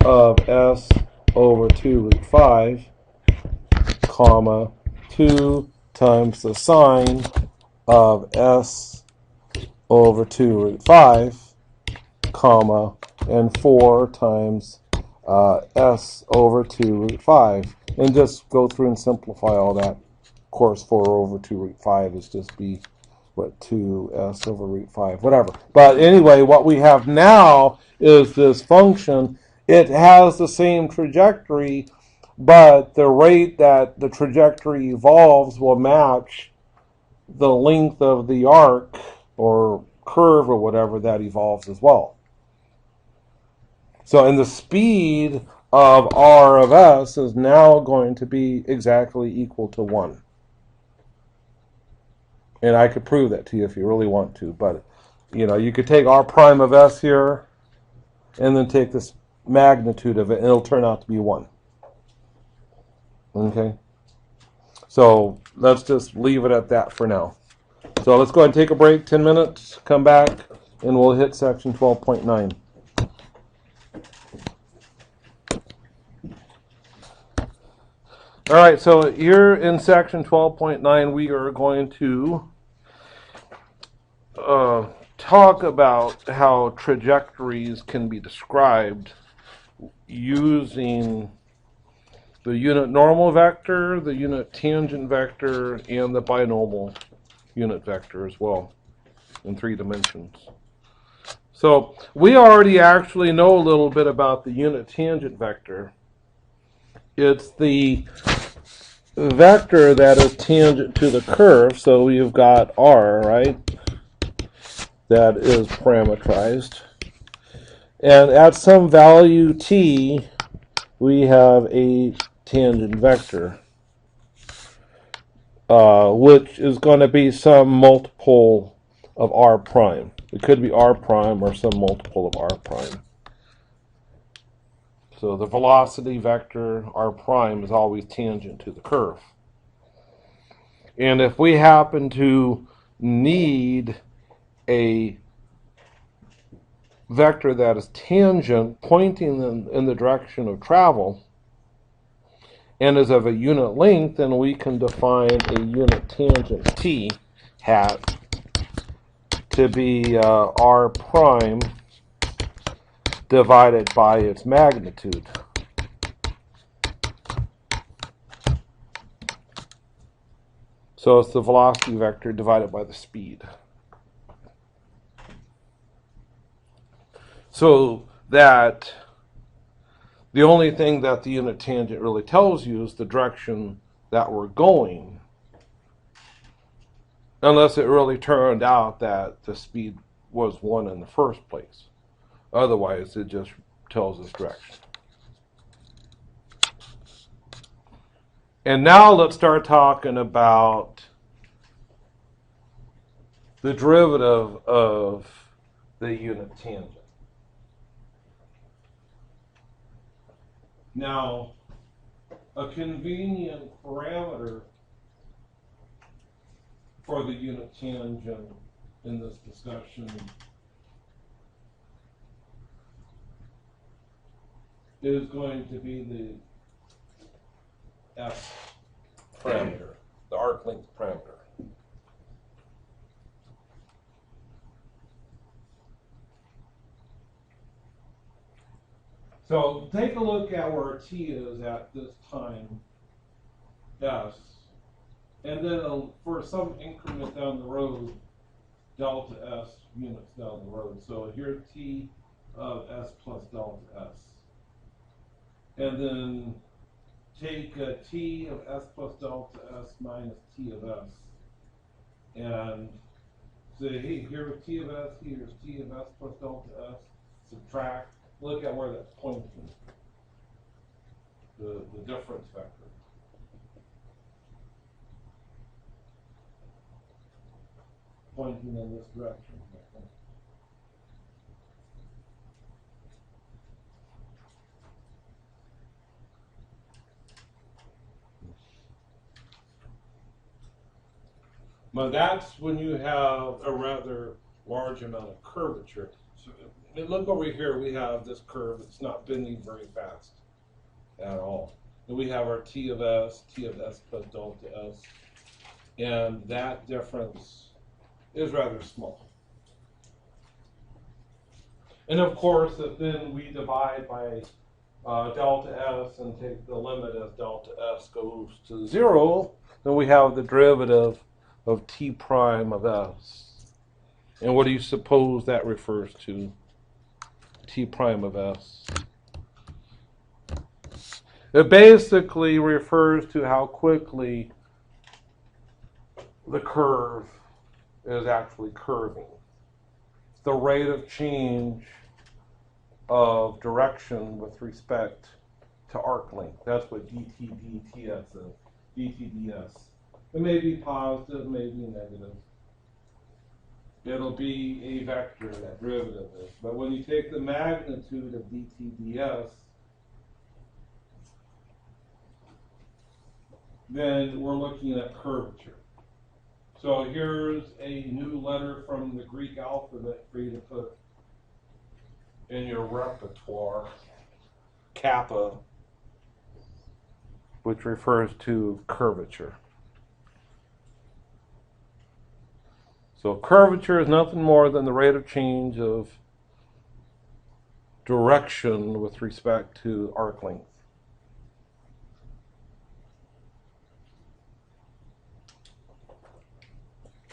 of s over 2 root 5, comma, 2 times the sine of s over 2 root 5, comma, and 4 times s over 2 root 5. And just go through and simplify all that. Of course, 4 over 2 root 5 is just be, 2s over root 5, whatever. But anyway, what we have now is this function. It has the same trajectory, but the rate that the trajectory evolves will match the length of the arc or curve or whatever that evolves as well. So, and the speed of r of s is now going to be exactly equal to 1. And I could prove that to you if you really want to, but you could take r prime of s here and then take this magnitude of it, and it'll turn out to be 1. Okay? So let's just leave it at that for now. So let's go ahead and take a break, 10 minutes, come back, and we'll hit section 12.9. All right, so here in section 12.9, we are going to talk about how trajectories can be described using the unit normal vector, the unit tangent vector, and the binormal unit vector as well in 3 dimensions. So we already actually know a little bit about the unit tangent vector. It's the vector that is tangent to the curve, so we've got r, right? That is parametrized. And at some value t, we have a tangent vector, which is going to be some multiple of r prime. It could be r prime or some multiple of r prime. So the velocity vector, r prime, is always tangent to the curve. And if we happen to need a vector that is tangent pointing in the direction of travel and is of a unit length, then we can define a unit tangent t hat to be r prime divided by its magnitude. So it's the velocity vector divided by the speed. So that the only thing that the unit tangent really tells you is the direction that we're going, unless it really turned out that the speed was 1 in the first place. Otherwise, it just tells us direction. And now let's start talking about the derivative of the unit tangent. Now, a convenient parameter for the unit tangent in this discussion is going to be the S parameter, the arc length parameter. So take a look at where t is at this time, S, and then for some increment down the road, delta S units down the road. So here's t of S plus delta S. And then take t of S plus delta S minus t of S. And say, hey, here's t of S, here's t of S plus delta S. Subtract. Look at where that's pointing, the difference vector. Pointing in this direction. Now that's when you have a rather large amount of curvature. So look over here, we have this curve. It's not bending very fast at all. And we have our t of S plus delta S. And that difference is rather small. And of course, if then we divide by delta S and take the limit as delta S goes to 0, then we have the derivative of t prime of S. And what do you suppose that refers to? T prime of S. It basically refers to how quickly the curve is actually curving. The rate of change of direction with respect to arc length. That's what dt dts is. dt ds. It may be positive, it may be negative. It'll be a vector, that derivative is. But when you take the magnitude of dt ds, then we're looking at curvature. So here's a new letter from the Greek alphabet for you to put in your repertoire. Kappa, which refers to curvature. So curvature is nothing more than the rate of change of direction with respect to arc length.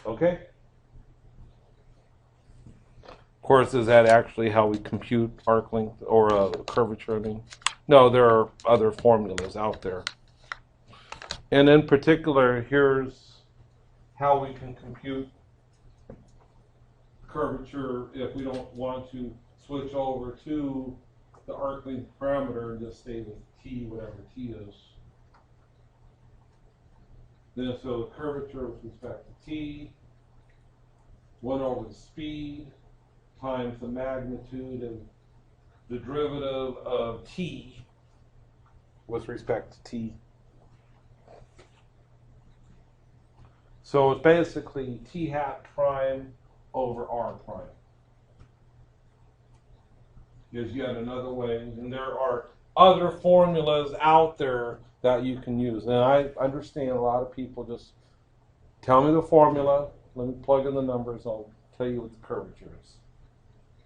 Okay? Of course, is that actually how we compute arc length or curvature? I mean, no, there are other formulas out there. And in particular, here's how we can compute curvature if we don't want to switch over to the arc length parameter and just stay with t, whatever t is. Then so curvature with respect to t, 1 over the speed times the magnitude of the derivative of t with respect to t. So it's basically t hat prime over r prime. Is yet another way, and there are other formulas out there that you can use. And I understand a lot of people just tell me the formula, let me plug in the numbers, I'll tell you what the curvature is.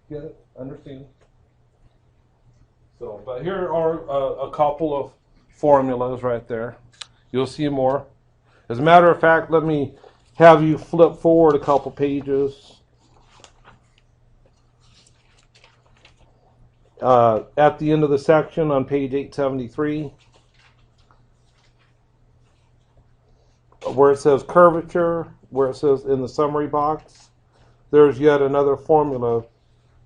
Get it? Understand? So, but here are a couple of formulas right there. You'll see more. As a matter of fact, let me have you flip forward a couple pages. At the end of the section on page 873, where it says curvature, where it says in the summary box, there's yet another formula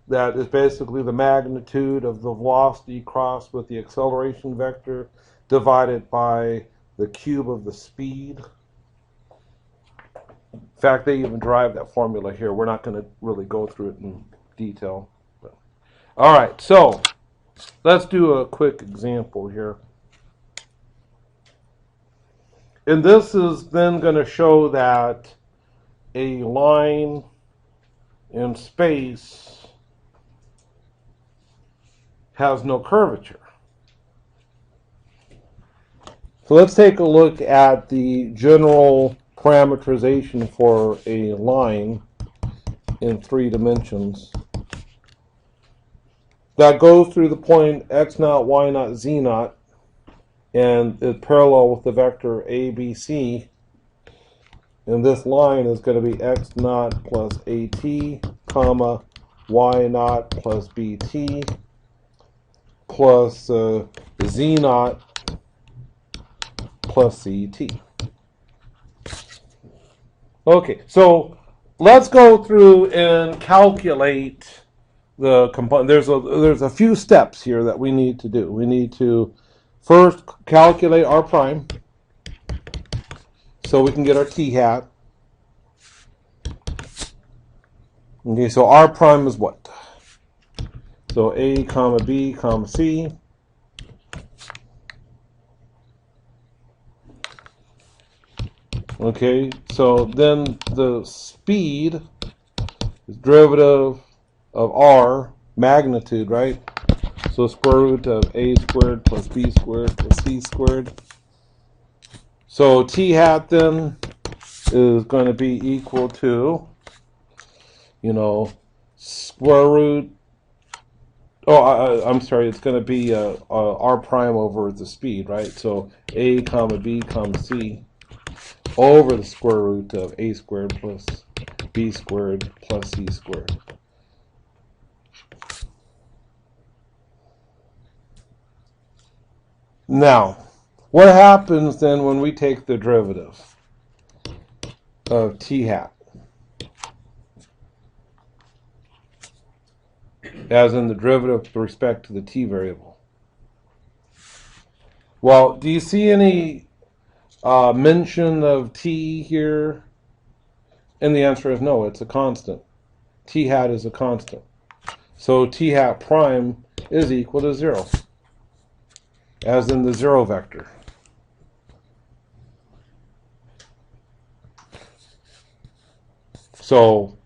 that is basically the magnitude of the velocity crossed with the acceleration vector divided by the cube of the speed. In fact, they even derive that formula here. We're not going to really go through it in detail. All right, so let's do a quick example here. And this is then going to show that a line in space has no curvature. So let's take a look at the general parameterization for a line in 3 dimensions that goes through the point x naught, y naught, z naught, and is parallel with the vector ABC. And this line is going to be x naught plus at, comma, y naught plus bt, plus z naught plus cet. Okay, so let's go through and calculate the component. There's a few steps here that we need to do. We need to first calculate r prime, so we can get our t hat. Okay, so r prime is what? So a comma b comma c. Okay, so then the speed is derivative of r, magnitude, right? So square root of a squared plus b squared plus c squared. So t hat then is going to be equal to, square root. I'm sorry, it's going to be r prime over the speed, right? So a comma b comma c over the square root of a squared plus b squared plus c squared. Now, what happens then when we take the derivative of t hat? As in the derivative with respect to the t variable. Well, do you see any mention of t here? And the answer is no, it's a constant. T hat is a constant. So t hat prime is equal to 0, as in the 0 vector. So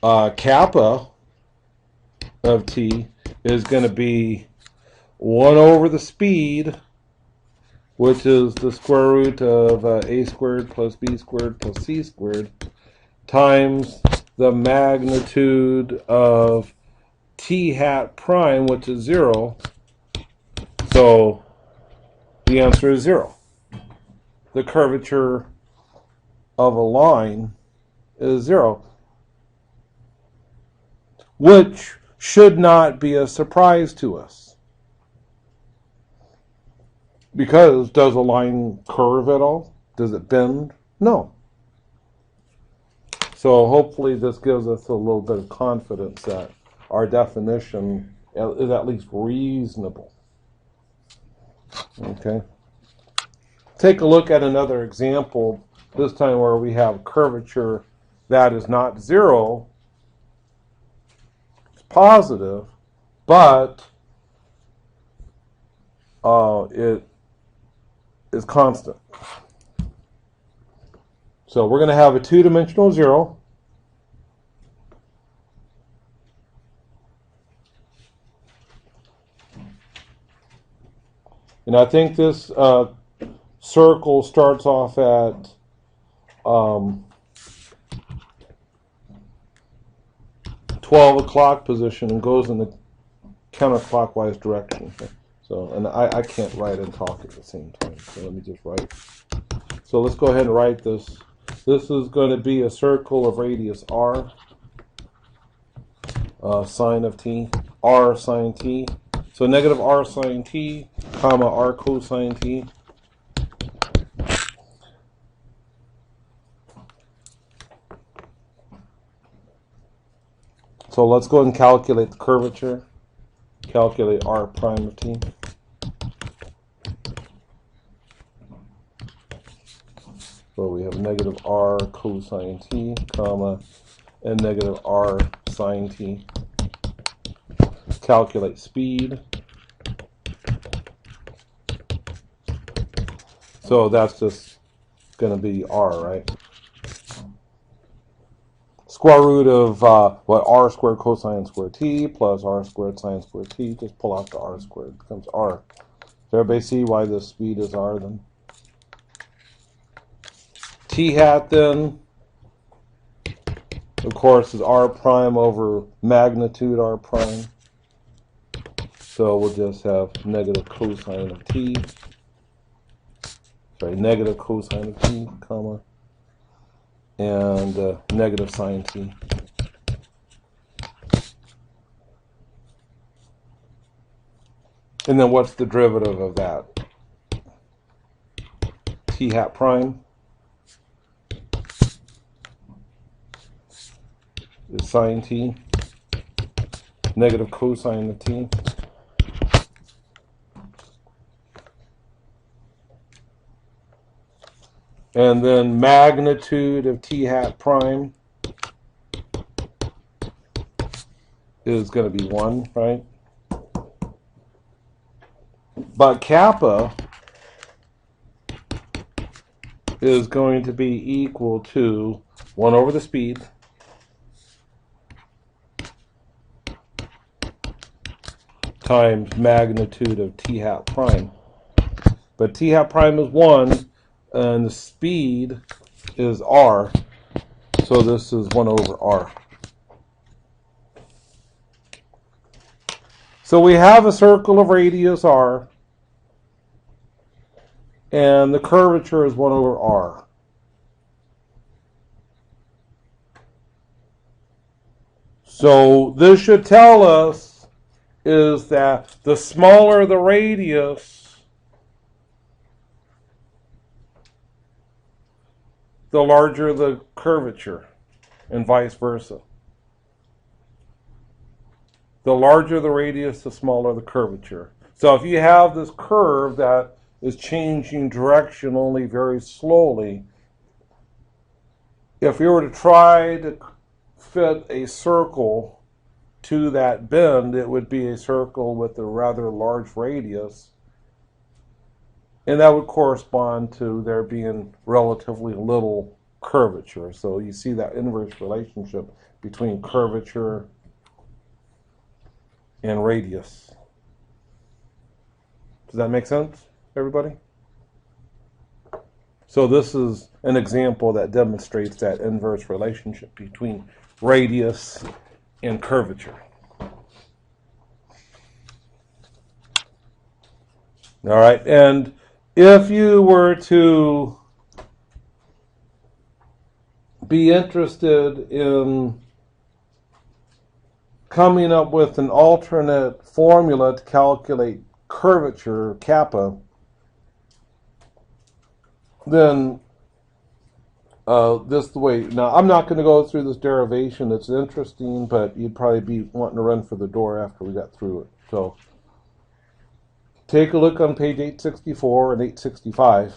kappa of t is going to be 1 over the speed, which is the square root of a squared plus b squared plus c squared, times the magnitude of t hat prime, which is 0. So the answer is 0. The curvature of a line is 0, which should not be a surprise to us. Because does a line curve at all? Does it bend? No. So hopefully this gives us a little bit of confidence that our definition is at least reasonable. Okay. Take a look at another example, this time where we have curvature that is not 0, it's positive, but it is constant. So we're going to have a 2-dimensional 0. And I think this circle starts off at 12 o'clock position and goes in the counterclockwise direction. So, and I can't write and talk at the same time. So let me just write. So let's go ahead and write this. This is going to be a circle of radius r, sine of t, r sine t. So negative r sine t, comma r cosine t. So let's go and calculate the curvature. Calculate r prime of t. So we have negative r cosine t, comma, and negative r sine t. Calculate speed. So that's just going to be r, right? Square root of r squared cosine squared t plus r squared sine squared t. Just pull out the r squared. It becomes r. Does everybody see why the speed is r then? T hat then, of course, is r prime over magnitude r prime. So we'll just have negative cosine of t. Sorry, negative cosine of t, comma, and negative sine t. And then what's the derivative of that? T hat prime is sine t, negative cosine of t. And then magnitude of t hat prime is going to be 1, right? But kappa is going to be equal to 1 over the speed times magnitude of t hat prime. But t hat prime is 1, and the speed is r, so this is 1 over r. So we have a circle of radius r, and the curvature is 1 over r. So this should tell us is that the smaller the radius, the larger the curvature, and vice versa. The larger the radius, the smaller the curvature. So if you have this curve that is changing direction only very slowly, if you were to try to fit a circle to that bend, it would be a circle with a rather large radius. And that would correspond to there being relatively little curvature. So you see that inverse relationship between curvature and radius. Does that make sense, everybody? So this is an example that demonstrates that inverse relationship between radius and curvature. All right, and if you were to be interested in coming up with an alternate formula to calculate curvature, kappa, then this is the way. Now, I'm not going to go through this derivation. It's interesting, but you'd probably be wanting to run for the door after we got through it. So take a look on page 864 and 865.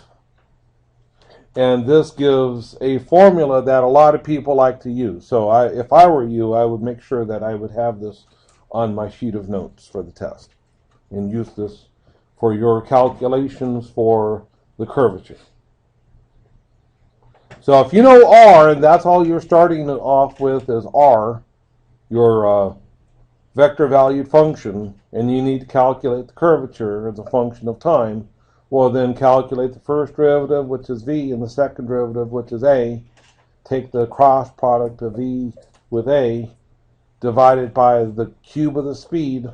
And this gives a formula that a lot of people like to use. So if I were you, I would make sure that I would have this on my sheet of notes for the test and use this for your calculations for the curvature. So if you know r, and that's all you're starting off with is r, your vector valued function, and you need to calculate the curvature as a function of time, well, then calculate the first derivative, which is v, and the second derivative, which is a. Take the cross product of v with a divided by the cube of the speed,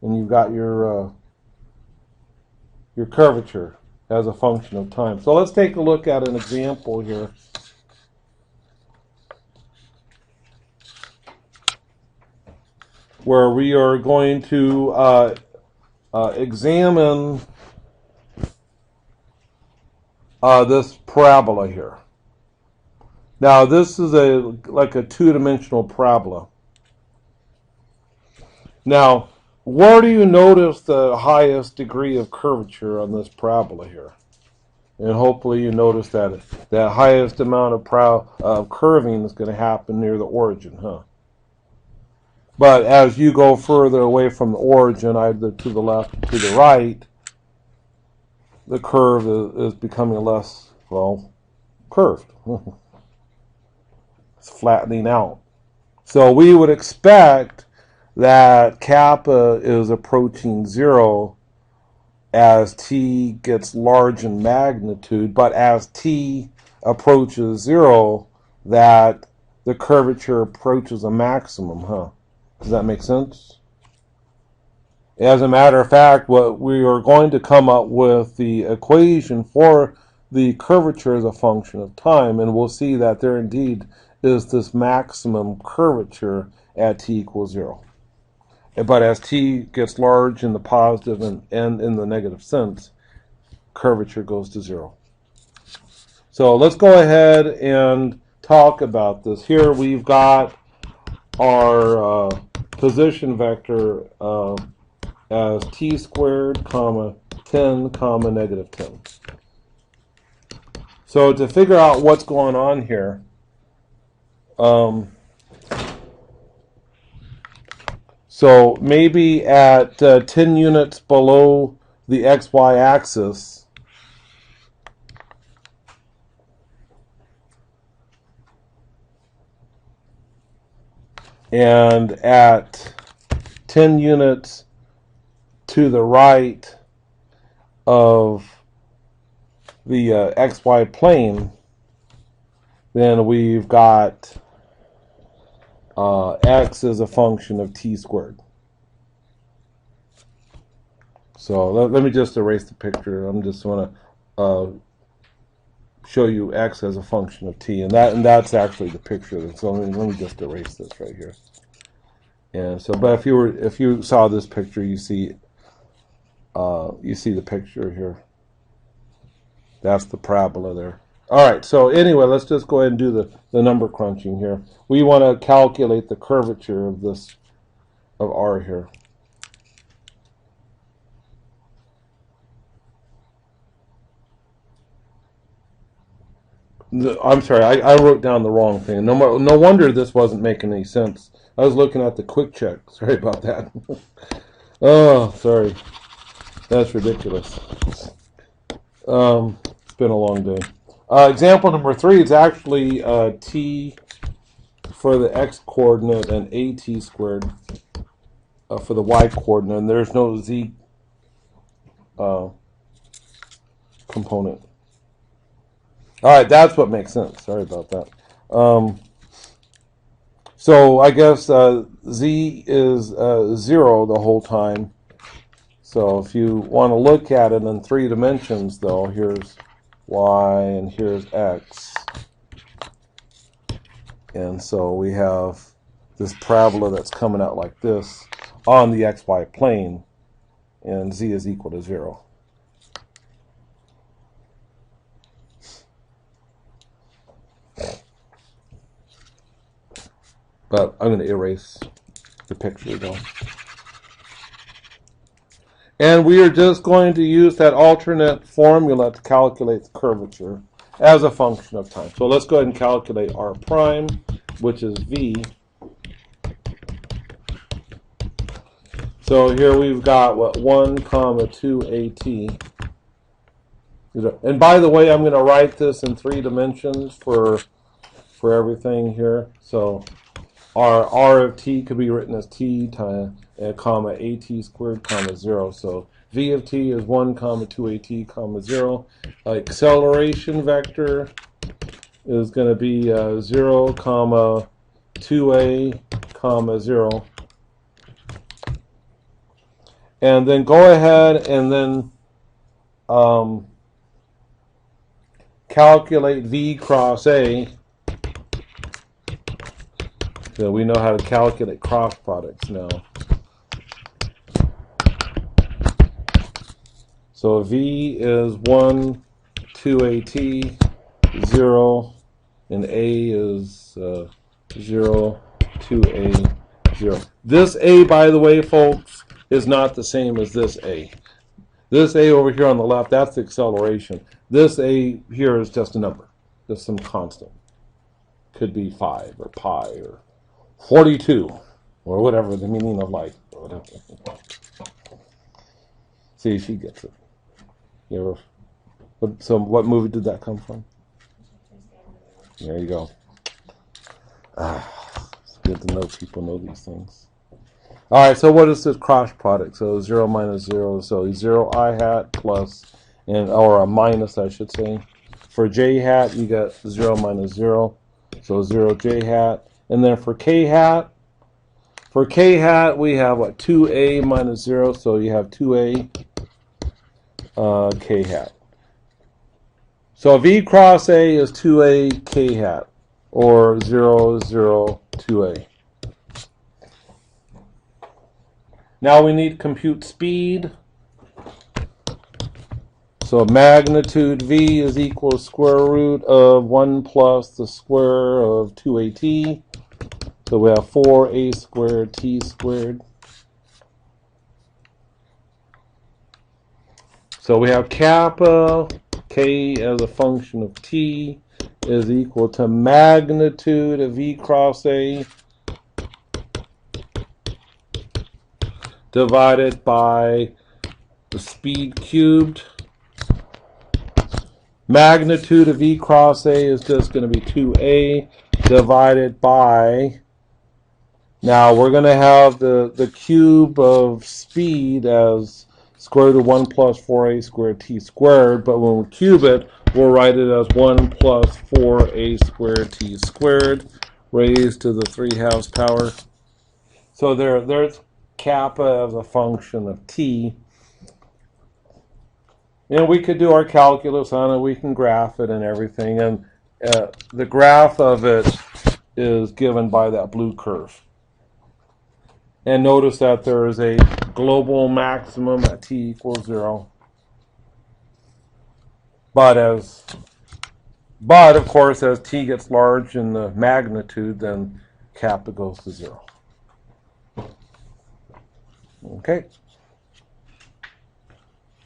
and you've got your curvature as a function of time. So let's take a look at an example here. Where we are going to examine this parabola here. Now this is like a two-dimensional parabola. Now, where do you notice the highest degree of curvature on this parabola here? And hopefully you notice that that highest amount of curving is going to happen near the origin, huh? But as you go further away from the origin, either to the left or to the right, the curve is becoming less, well, curved. It's flattening out. So we would expect that kappa is approaching 0 as t gets large in magnitude, but as t approaches 0, that the curvature approaches a maximum, huh? Does that make sense? As a matter of fact, what we are going to come up with the equation for the curvature as a function of time, and we'll see that there indeed is this maximum curvature at t equals 0. But as t gets large in the positive and in the negative sense, curvature goes to 0. So let's go ahead and talk about this. Here we've got our position vector as t squared, comma 10, comma negative 10. So to figure out what's going on here, so maybe at 10 units below the xy axis, and at 10 units to the right of the xy plane, then we've got x as a function of t squared. So let me just erase the picture. I'm just want to show you x as a function of t, and that's actually the picture. So let me just erase this right here. And so, but if you saw this picture, you see the picture here. That's the parabola there. All right. So anyway, let's just go ahead and do the number crunching here. We want to calculate the curvature of R here. I'm sorry, I wrote down the wrong thing. No wonder this wasn't making any sense. I was looking at the quick check. Sorry about that. Oh, sorry. That's ridiculous. It's been a long day. Example number 3 is actually t for the x coordinate and at squared for the y coordinate, and there's no z component. All right, that's what makes sense. Sorry about that. So I guess z is 0 the whole time. So if you want to look at it in 3 dimensions, though, here's y and here's x. And so we have this parabola that's coming out like this on the xy plane, and z is equal to 0. But I'm going to erase the picture though. And we are just going to use that alternate formula to calculate the curvature as a function of time. So let's go ahead and calculate r prime, which is v. So here we've got, what, 1, 2 at. And by the way, I'm going to write this in 3 dimensions for everything here. So our r of t could be written as t times comma at squared comma 0. So v of t is 1, 2 at comma 0. Acceleration vector is going to be 0, 2a comma 0. and then go ahead and then calculate V cross A. So we know how to calculate cross products now. So V is 1, 2AT, 0, and A is 0, 2A, 0. This A, by the way, folks, is not the same as this A. This A over here on the left, that's the acceleration. This A here is just a number, just some constant. Could be 5 or pi or 42 or whatever the meaning of life. Or whatever. See, she gets it. You ever, so what movie did that come from? There you go. It's good to know people know these things. All right, so what is this cross product? So 0 minus 0, so 0 I hat plus, or a minus, I should say. For j hat, you got 0 minus 0, so 0 j hat. And then for k hat, we have what, 2a minus 0, so you have 2a k hat. So V cross A is 2a k hat, or 0, 0, 2a. Now we need to compute speed. So magnitude V is equal to square root of 1 plus the square of 2at. So we have 4a squared t squared. So we have kappa k as a function of t is equal to magnitude of V cross A divided by the speed cubed. Magnitude of V cross A is just going to be 2a divided by, now we're going to have the cube of speed as square root of 1 plus 4a squared t squared, but when we cube it, we'll write it as 1 plus 4a squared t squared raised to the 3/2 power. So there's kappa as a function of t. And we could do our calculus on it, we can graph it and everything, and the graph of it is given by that blue curve. And notice that there is a global maximum at t equals 0. But of course, as t gets large in the magnitude, then kappa goes to 0. Okay.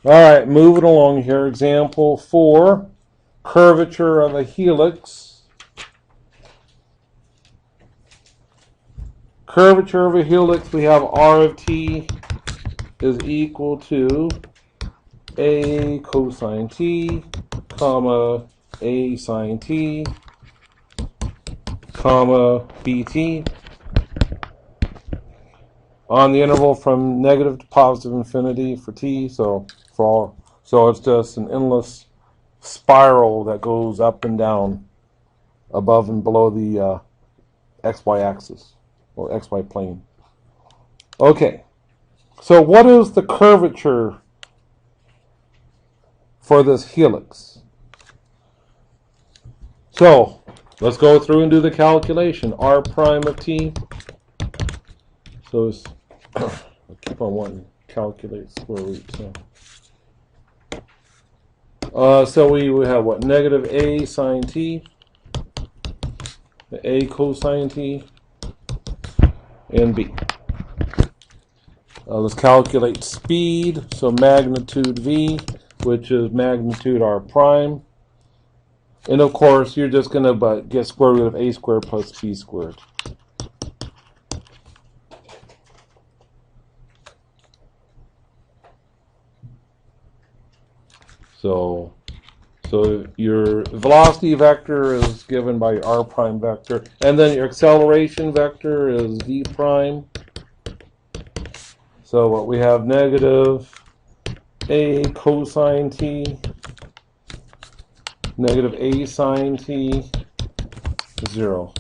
All right, moving along here. Example 4, curvature of a helix. Curvature of a helix, we have r of t is equal to a cosine t, comma, a sine t, comma, bt. On the interval from negative to positive infinity for t, so it's just an endless spiral that goes up and down above and below the xy axis or xy plane. Okay, so what is the curvature for this helix? So let's go through and do the calculation. R prime of t. So it's I keep on wanting to calculate square root. So we would have what? Negative a sine t, a cosine t, and b. Let's calculate speed. So magnitude v, which is magnitude r prime. And of course, you're just going to get square root of a squared plus b squared. So your velocity vector is given by your r prime vector, and then your acceleration vector is v prime. So what we have, negative a cosine t, negative a sine t, 0.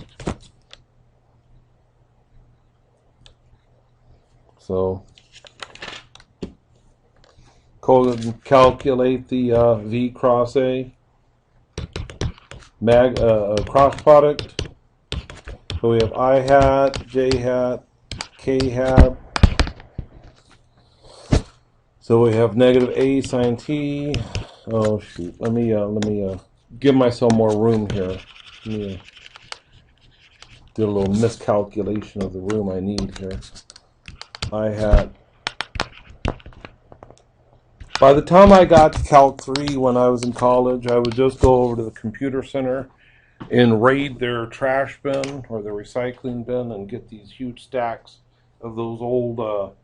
So Go ahead and calculate the V cross A cross product. So we have I hat, J hat, K hat. So we have negative A sine T. Oh shoot! Let me give myself more room here. Let me do a little miscalculation of the room I need here. I had. By the time I got to Calc 3 when I was in college, I would just go over to the computer center and raid their trash bin or their recycling bin and get these huge stacks of those old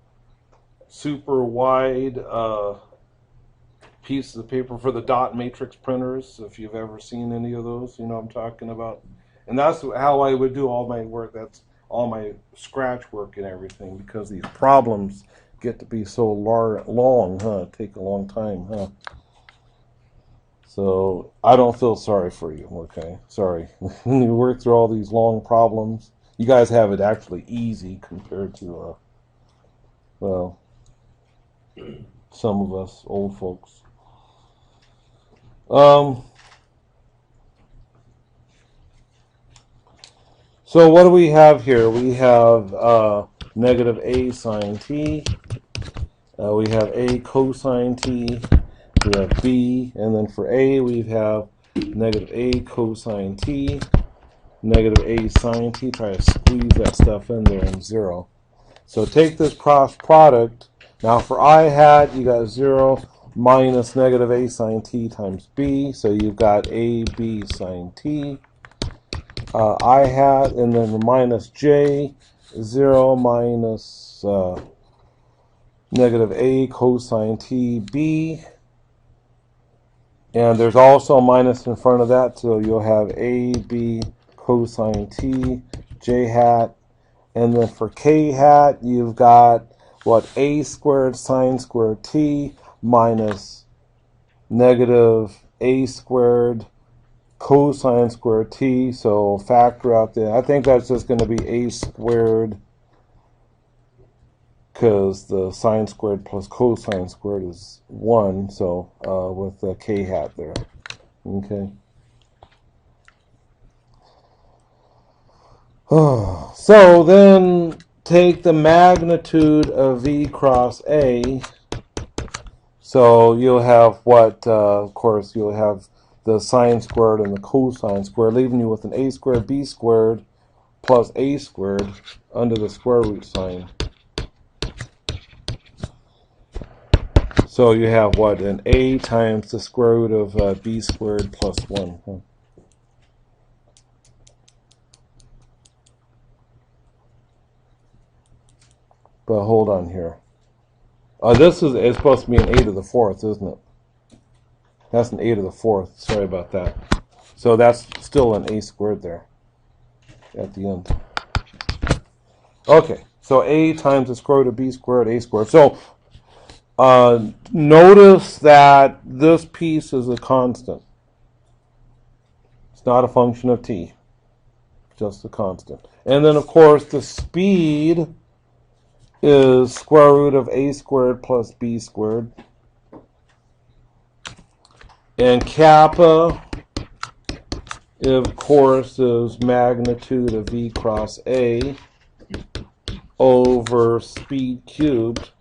super wide pieces of paper for the dot matrix printers. If you've ever seen any of those, you know what I'm talking about. And that's how I would do all my work. That's all my scratch work and everything, because these problems get to be so long, huh? Take a long time, huh? So I don't feel sorry for you, okay? Sorry. When you work through all these long problems, you guys have it actually easy compared to, well, some of us old folks. So what do we have here? We have negative A sine T. We have A cosine T. We have B. And then for A, we have negative A cosine T. Negative A sine T. Try to squeeze that stuff in there and 0. So take this cross product. Now for I hat, you got 0 minus negative A sine T times B. So you've got AB sine T. I hat, and then minus J, 0 minus negative A cosine T B. And there's also a minus in front of that, so you'll have AB cosine T, J hat. And then for K hat, you've got, what, A squared sine squared T minus negative A squared cosine squared T. So factor out there. I think that's just going to be A squared, because the sine squared plus cosine squared is 1. So with the K hat there. Okay. So then take the magnitude of V cross A. So you'll have what, of course, you'll have the sine squared and the cosine squared, leaving you with an A squared B squared plus A squared under the square root sign. So you have what, an A times the square root of B squared plus 1. Huh? But hold on here. This is, it's supposed to be an 8 to the 4th, isn't it? That's an 8 to the 4th. Sorry about that. So that's still an A squared there at the end. Okay, so A times the square root of B squared, A squared. So notice that this piece is a constant. It's not a function of t, just a constant. And then, of course, the speed is square root of A squared plus B squared. And kappa, of course, is magnitude of V cross A over speed cubed.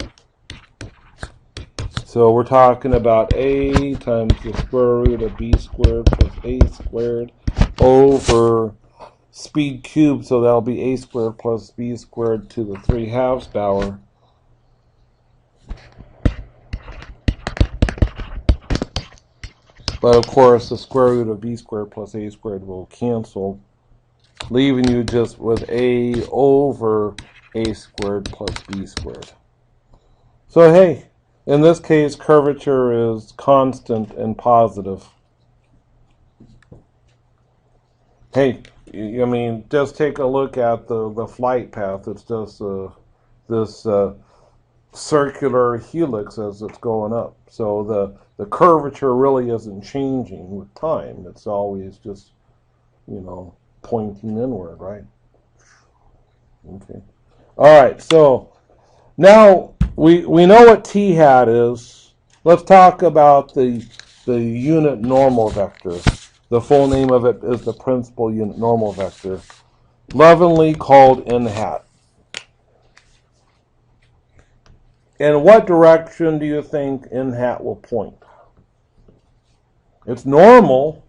So we're talking about A times the square root of B squared plus A squared over speed cubed. So that'll be A squared plus B squared to the 3/2 power. But of course, the square root of B squared plus A squared will cancel, leaving you just with A over A squared plus B squared. So hey, in this case, curvature is constant and positive. Hey, I mean, just take a look at the flight path. It's just this circular helix as it's going up. So the curvature really isn't changing with time. It's always just, you know, pointing inward, right? Okay. All right, so now we know what t hat is. let's talk about the unit normal vector. The full name of it is the principal unit normal vector, lovingly called n hat. In what direction do you think n hat will point? It's normal,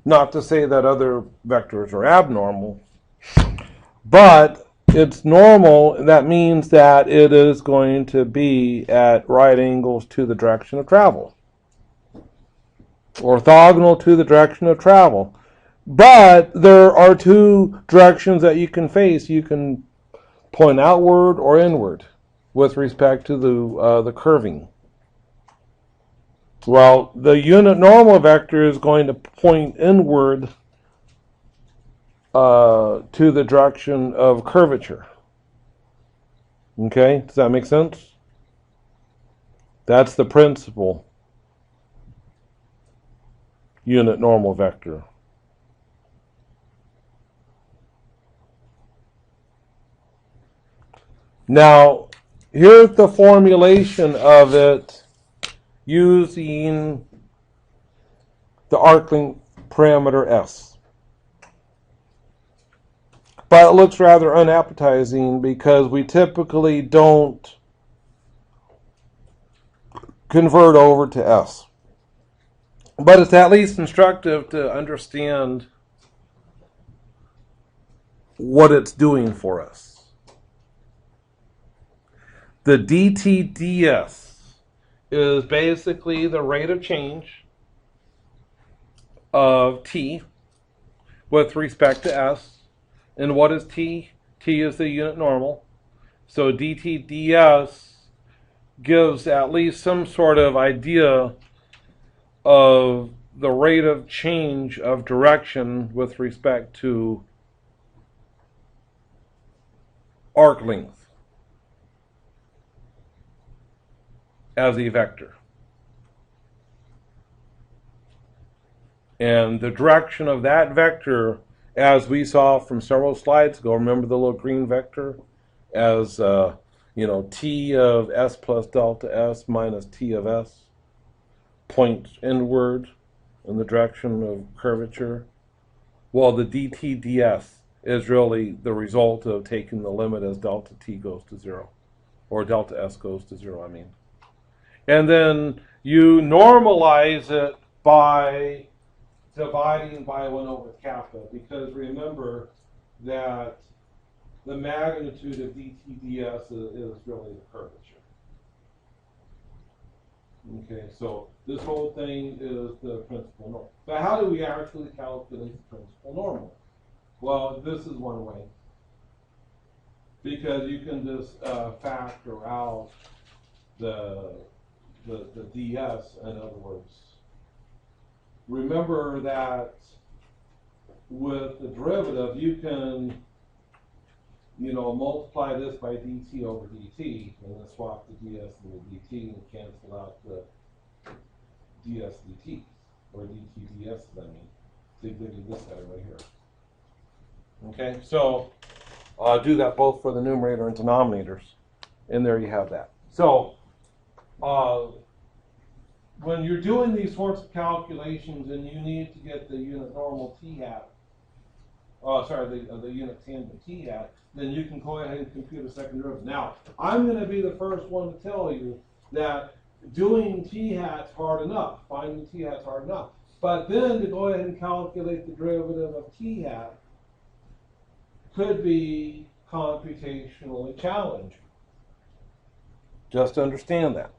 not to say that other vectors are abnormal, but it's normal. That means that it is going to be at right angles to the direction of travel, orthogonal to the direction of travel. But there are two directions that you can face. You can point outward or inward with respect to the curving. Well, the unit normal vector is going to point inward to the direction of curvature. Okay, does that make sense? That's the principal unit normal vector. Now, here's the formulation of it using the arc length parameter S. But it looks rather unappetizing because we typically don't convert over to S. But it's at least instructive to understand what it's doing for us. The dt ds is basically the rate of change of t with respect to s. And what is t? T is the unit normal. So dt ds gives at least some sort of idea of the rate of change of direction with respect to arc length as a vector. And the direction of that vector, as we saw from several slides ago, remember the little green vector as t of s plus delta s minus t of s points inward in the direction of curvature. Well, the dt ds is really the result of taking the limit as delta t goes to 0, or delta s goes to 0, I mean. And then you normalize it by dividing by 1 over kappa, because remember that the magnitude of dt ds is really the curvature. Okay, so this whole thing is the principal normal. But how do we actually calculate the principal normal? Well, this is one way, because you can just factor out the ds, in other words. Remember that with the derivative, you can, multiply this by dt over dt, and then swap the ds and the dt and cancel out the ds dt, or dt ds, I mean. So you give you this guy right here. Okay, so do that both for the numerator and denominators, and there you have that. So when you're doing these sorts of calculations and you need to get the unit normal t hat, the unit tangent t hat, then you can go ahead and compute a second derivative. Now, I'm going to be the first one to tell you that doing t hat's hard enough, finding t hat's hard enough. But then to go ahead and calculate the derivative of t hat could be computationally challenging. Just understand that.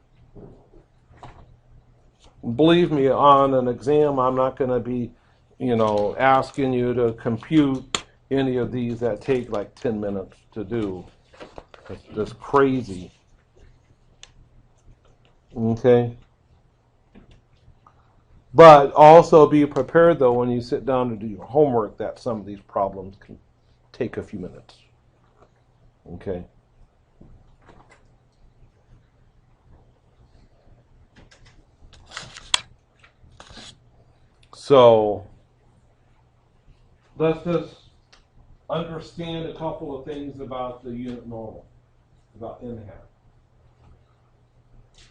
Believe me, on an exam, I'm not going to be, asking you to compute any of these that take like 10 minutes to do. It's just crazy. Okay? But also be prepared, though, when you sit down to do your homework, that some of these problems can take a few minutes. Okay? So let's just understand a couple of things about the unit normal, about n hat.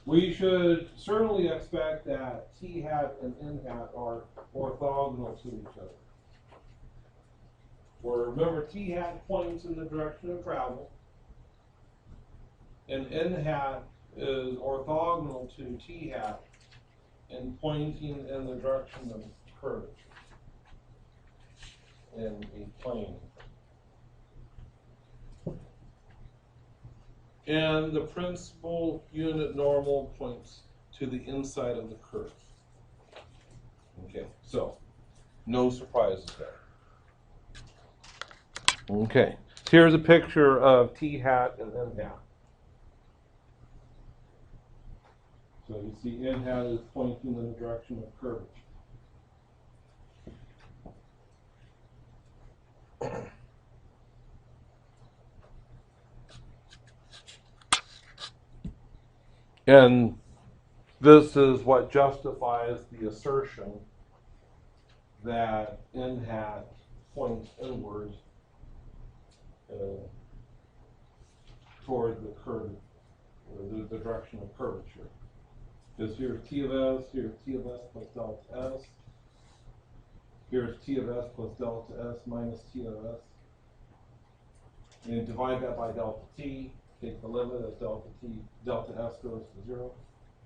we should certainly expect that t hat and n hat are orthogonal to each other. Where remember, t hat points in the direction of travel, and n hat is orthogonal to t hat and pointing in the direction of curvature in a plane. And the principal unit normal points to the inside of the curve. Okay, so no surprises there. Okay, here's a picture of t hat and n hat. So you see n hat is pointing in the direction of curvature. And this is what justifies the assertion that n hat points inwards toward the curve, or the direction of curvature. Because here's t of s, here's t of s plus delta s. Here's t of s plus delta s minus t of s. And divide that by delta t. Take the limit as delta s goes to 0.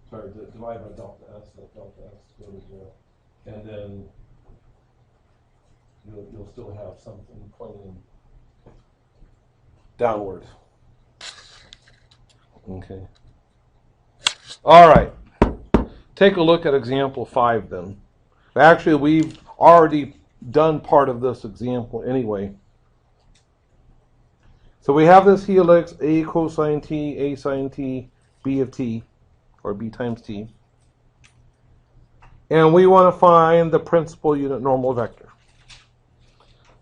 Sorry, divide by delta s, let delta s go to 0. And then you'll still have something pointing downward. Okay. All right. Take a look at example 5 then. Actually, we've already done part of this example anyway. So we have this helix, a cosine t, a sine t, b of t, or b times t. And we want to find the principal unit normal vector.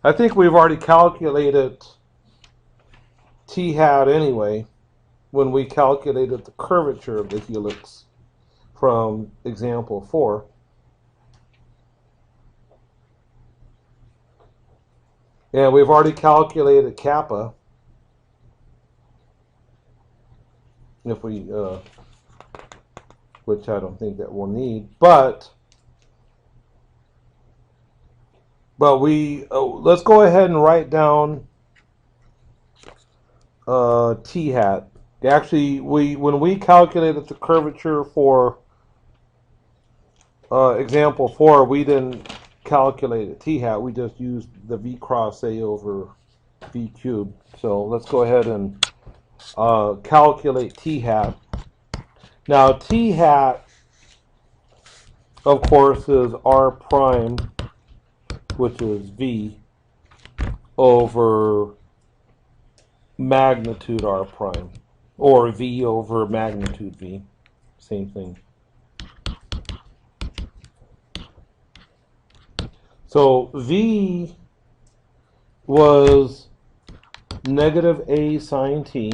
I think we've already calculated t hat anyway when we calculated the curvature of the helix from example 4. And we've already calculated kappa. If we, which I don't think that we'll need, but we, let's go ahead and write down t hat. Actually, when we calculated the curvature for example 4, we didn't calculate a t hat. We just used the v cross a over v cubed. So let's go ahead and calculate t hat. Now t hat, of course, is r prime, which is v, over magnitude r prime, or v over magnitude v, same thing. So v was negative a sine t,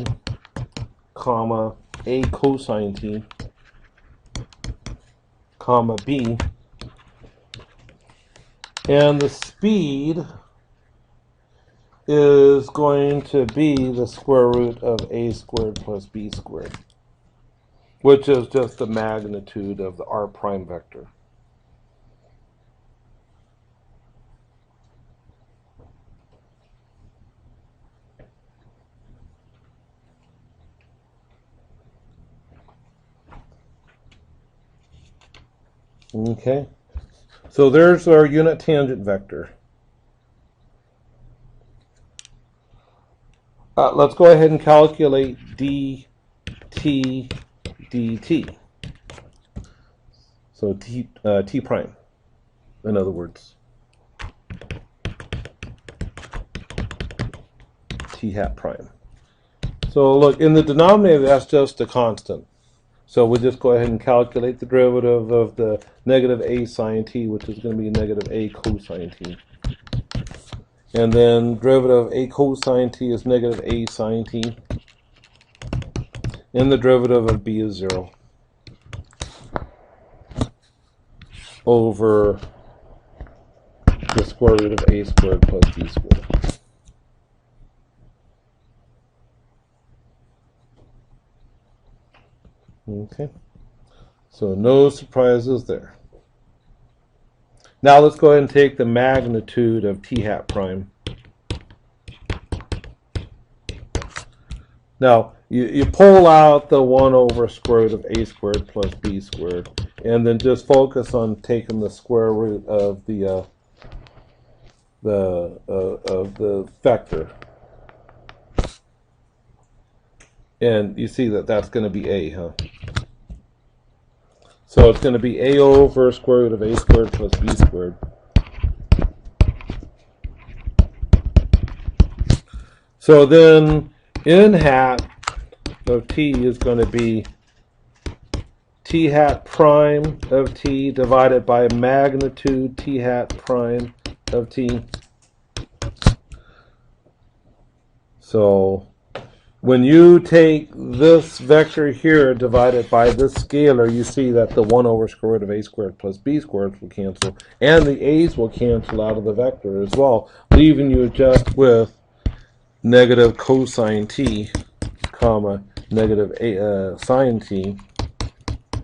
comma, a cosine t, comma, b. And the speed is going to be the square root of a squared plus b squared, which is just the magnitude of the r prime vector. Okay, so there's our unit tangent vector. Let's go ahead and calculate dt dt. So t prime, in other words. T hat prime. So look, in the denominator, that's just a constant. So we'll just go ahead and calculate the derivative of the negative a sine t, which is going to be negative a cosine t. And then derivative of a cosine t is negative a sine t. And the derivative of b is 0 over the square root of a squared plus b squared. Okay. So no surprises there. Now let's go ahead and take the magnitude of t hat prime. Now you pull out the 1 over square root of a squared plus b squared, and then just focus on taking the square root of the vector. And you see that that's going to be a, huh? So it's going to be a over square root of a squared plus b squared. So then n hat of t is going to be t hat prime of t divided by magnitude t hat prime of t. So when you take this vector here divided by this scalar, you see that the 1 over square root of a squared plus b squared will cancel, and the a's will cancel out of the vector as well, leaving you just with negative cosine t, comma, negative sine t,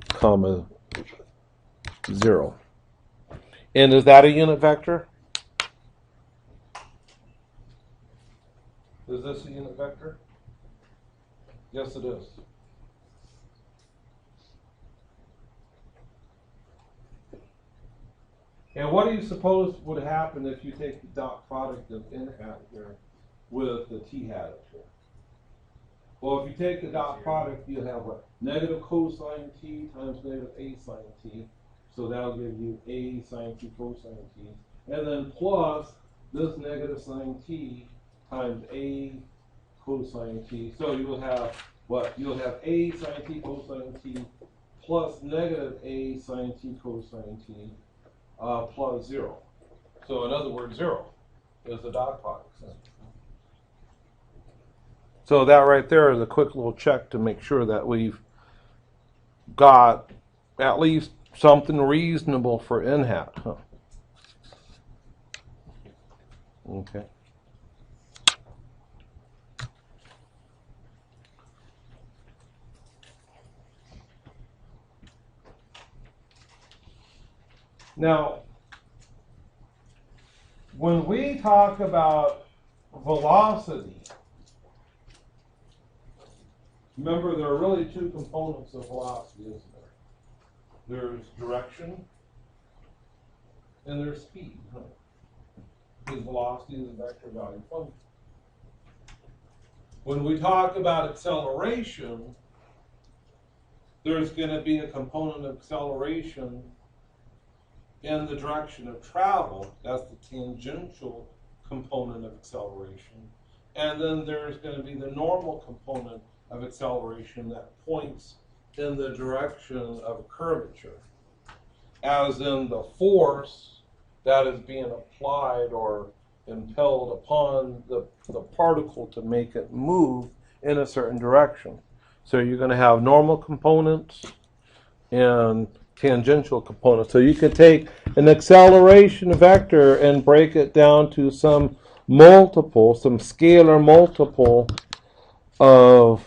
comma, 0. And is that a unit vector? Is this a unit vector? Yes, it is. And what do you suppose would happen if you take the dot product of n hat here with the t hat up here? Well, if you take the dot product, you'll have what? Negative cosine t times negative a sine t. So that'll give you a sine t cosine t. And then plus this negative sine t times a cosine t. So you will have what? You'll have a sine t cosine t plus negative a sine t cosine t plus 0. So in other words, 0 is the dot product. So that right there is a quick little check to make sure that we've got at least something reasonable for n hat. Huh? Okay. Now, when we talk about velocity, remember there are really two components of velocity, isn't there? There's direction and there's speed. Huh? Because velocity is a vector value function. When we talk about acceleration, there's going to be a component of acceleration in the direction of travel. That's the tangential component of acceleration. And then there's going to be the normal component of acceleration that points in the direction of curvature, as in the force that is being applied or impelled upon the particle to make it move in a certain direction. So you're going to have normal components and tangential components. So you can take an acceleration vector and break it down to some multiple, some scalar multiple of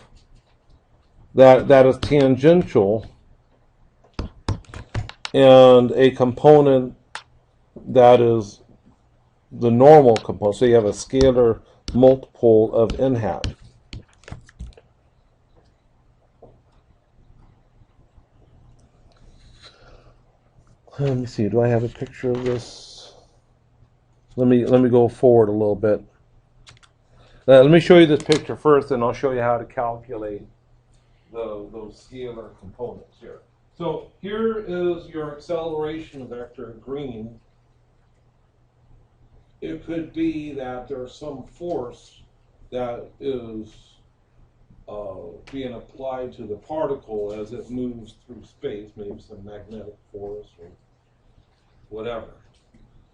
that is tangential, and a component that is the normal component. So you have a scalar multiple of n hat. Let me see. Do I have a picture of this? Let me go forward a little bit. Let me show you this picture first, and I'll show you how to calculate those scalar components here. So here is your acceleration vector, green. It could be that there's some force that is being applied to the particle as it moves through space, maybe some magnetic force or whatever.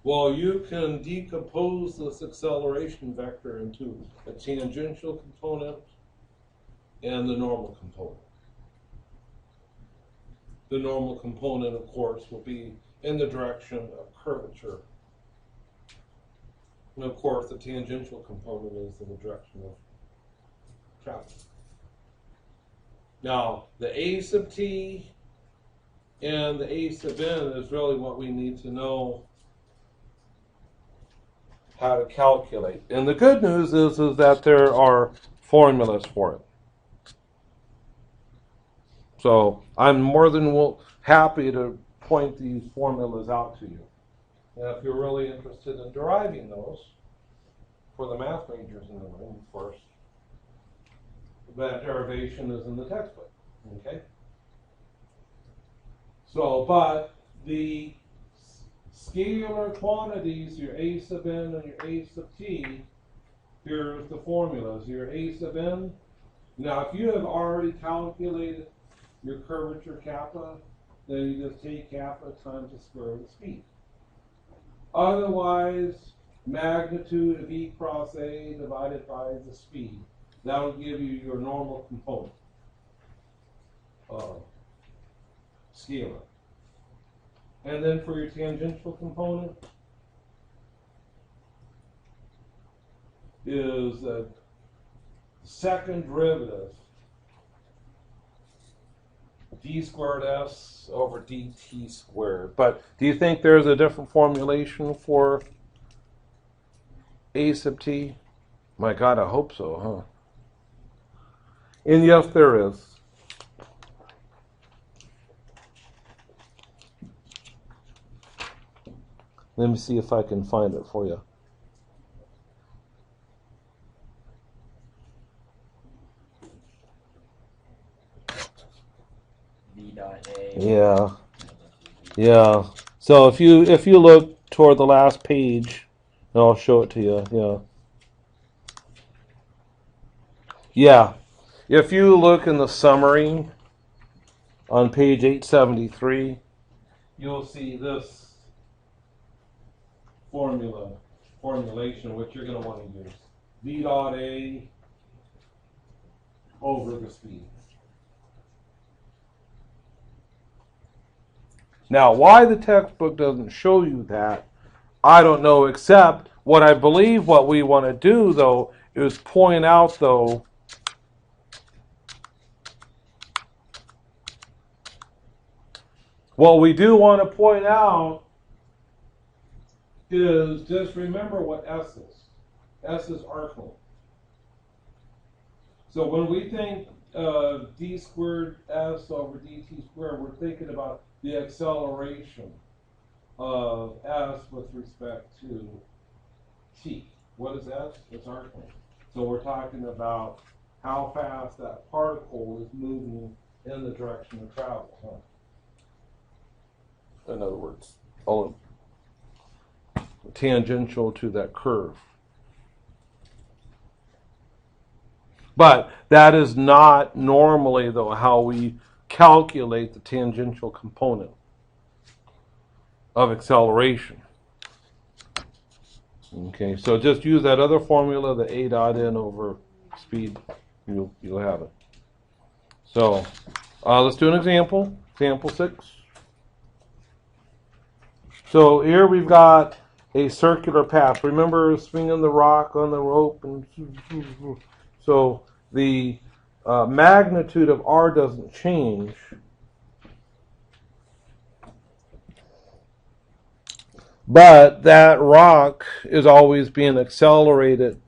Well, you can decompose this acceleration vector into a tangential component and the normal component. The normal component, of course, will be in the direction of curvature. And of course, the tangential component is in the direction of travel. Now, the a sub t And the A sub n is really what we need to know how to calculate. And the good news is that there are formulas for it. So I'm more than happy to point these formulas out to you. And if you're really interested in deriving those for the math majors in the room, of course, that derivation is in the textbook. Okay? So, but the scalar quantities, your A sub n and your A sub t, here's the formulas. Your A sub n, now if you have already calculated your curvature kappa, then you just take kappa times the square root of the speed. Otherwise, magnitude of E cross A divided by the speed. That will give you your normal component scalar. And then for your tangential component is the second derivative d squared s over dt squared. But do you think there's a different formulation for A sub t? My God, I hope so, huh? And yes, there is. Let me see if I can find it for you. V dot A. Yeah. Yeah. So if you look toward the last page, and I'll show it to you. Yeah. Yeah. If you look in the summary on page 873, you'll see this formulation, which you're going to want to use. V dot A over the speed. Now, why the textbook doesn't show you that, I don't know, except what I believe what we want to do, though, is point out, though, what we do want to point out is just remember what S is. S is arc length. So when we think d squared s over dt squared, we're thinking about the acceleration of s with respect to t. What is s? It's arc length. So we're talking about how fast that particle is moving in the direction of travel. Huh? In other words, tangential to that curve. But that is not normally, though, how we calculate the tangential component of acceleration. Okay, so just use that other formula, the A dot n over speed. You'll have it. So let's do an example. Example 6. So here we've got a circular path. Remember swinging the rock on the rope? And so the magnitude of R doesn't change. But that rock is always being accelerated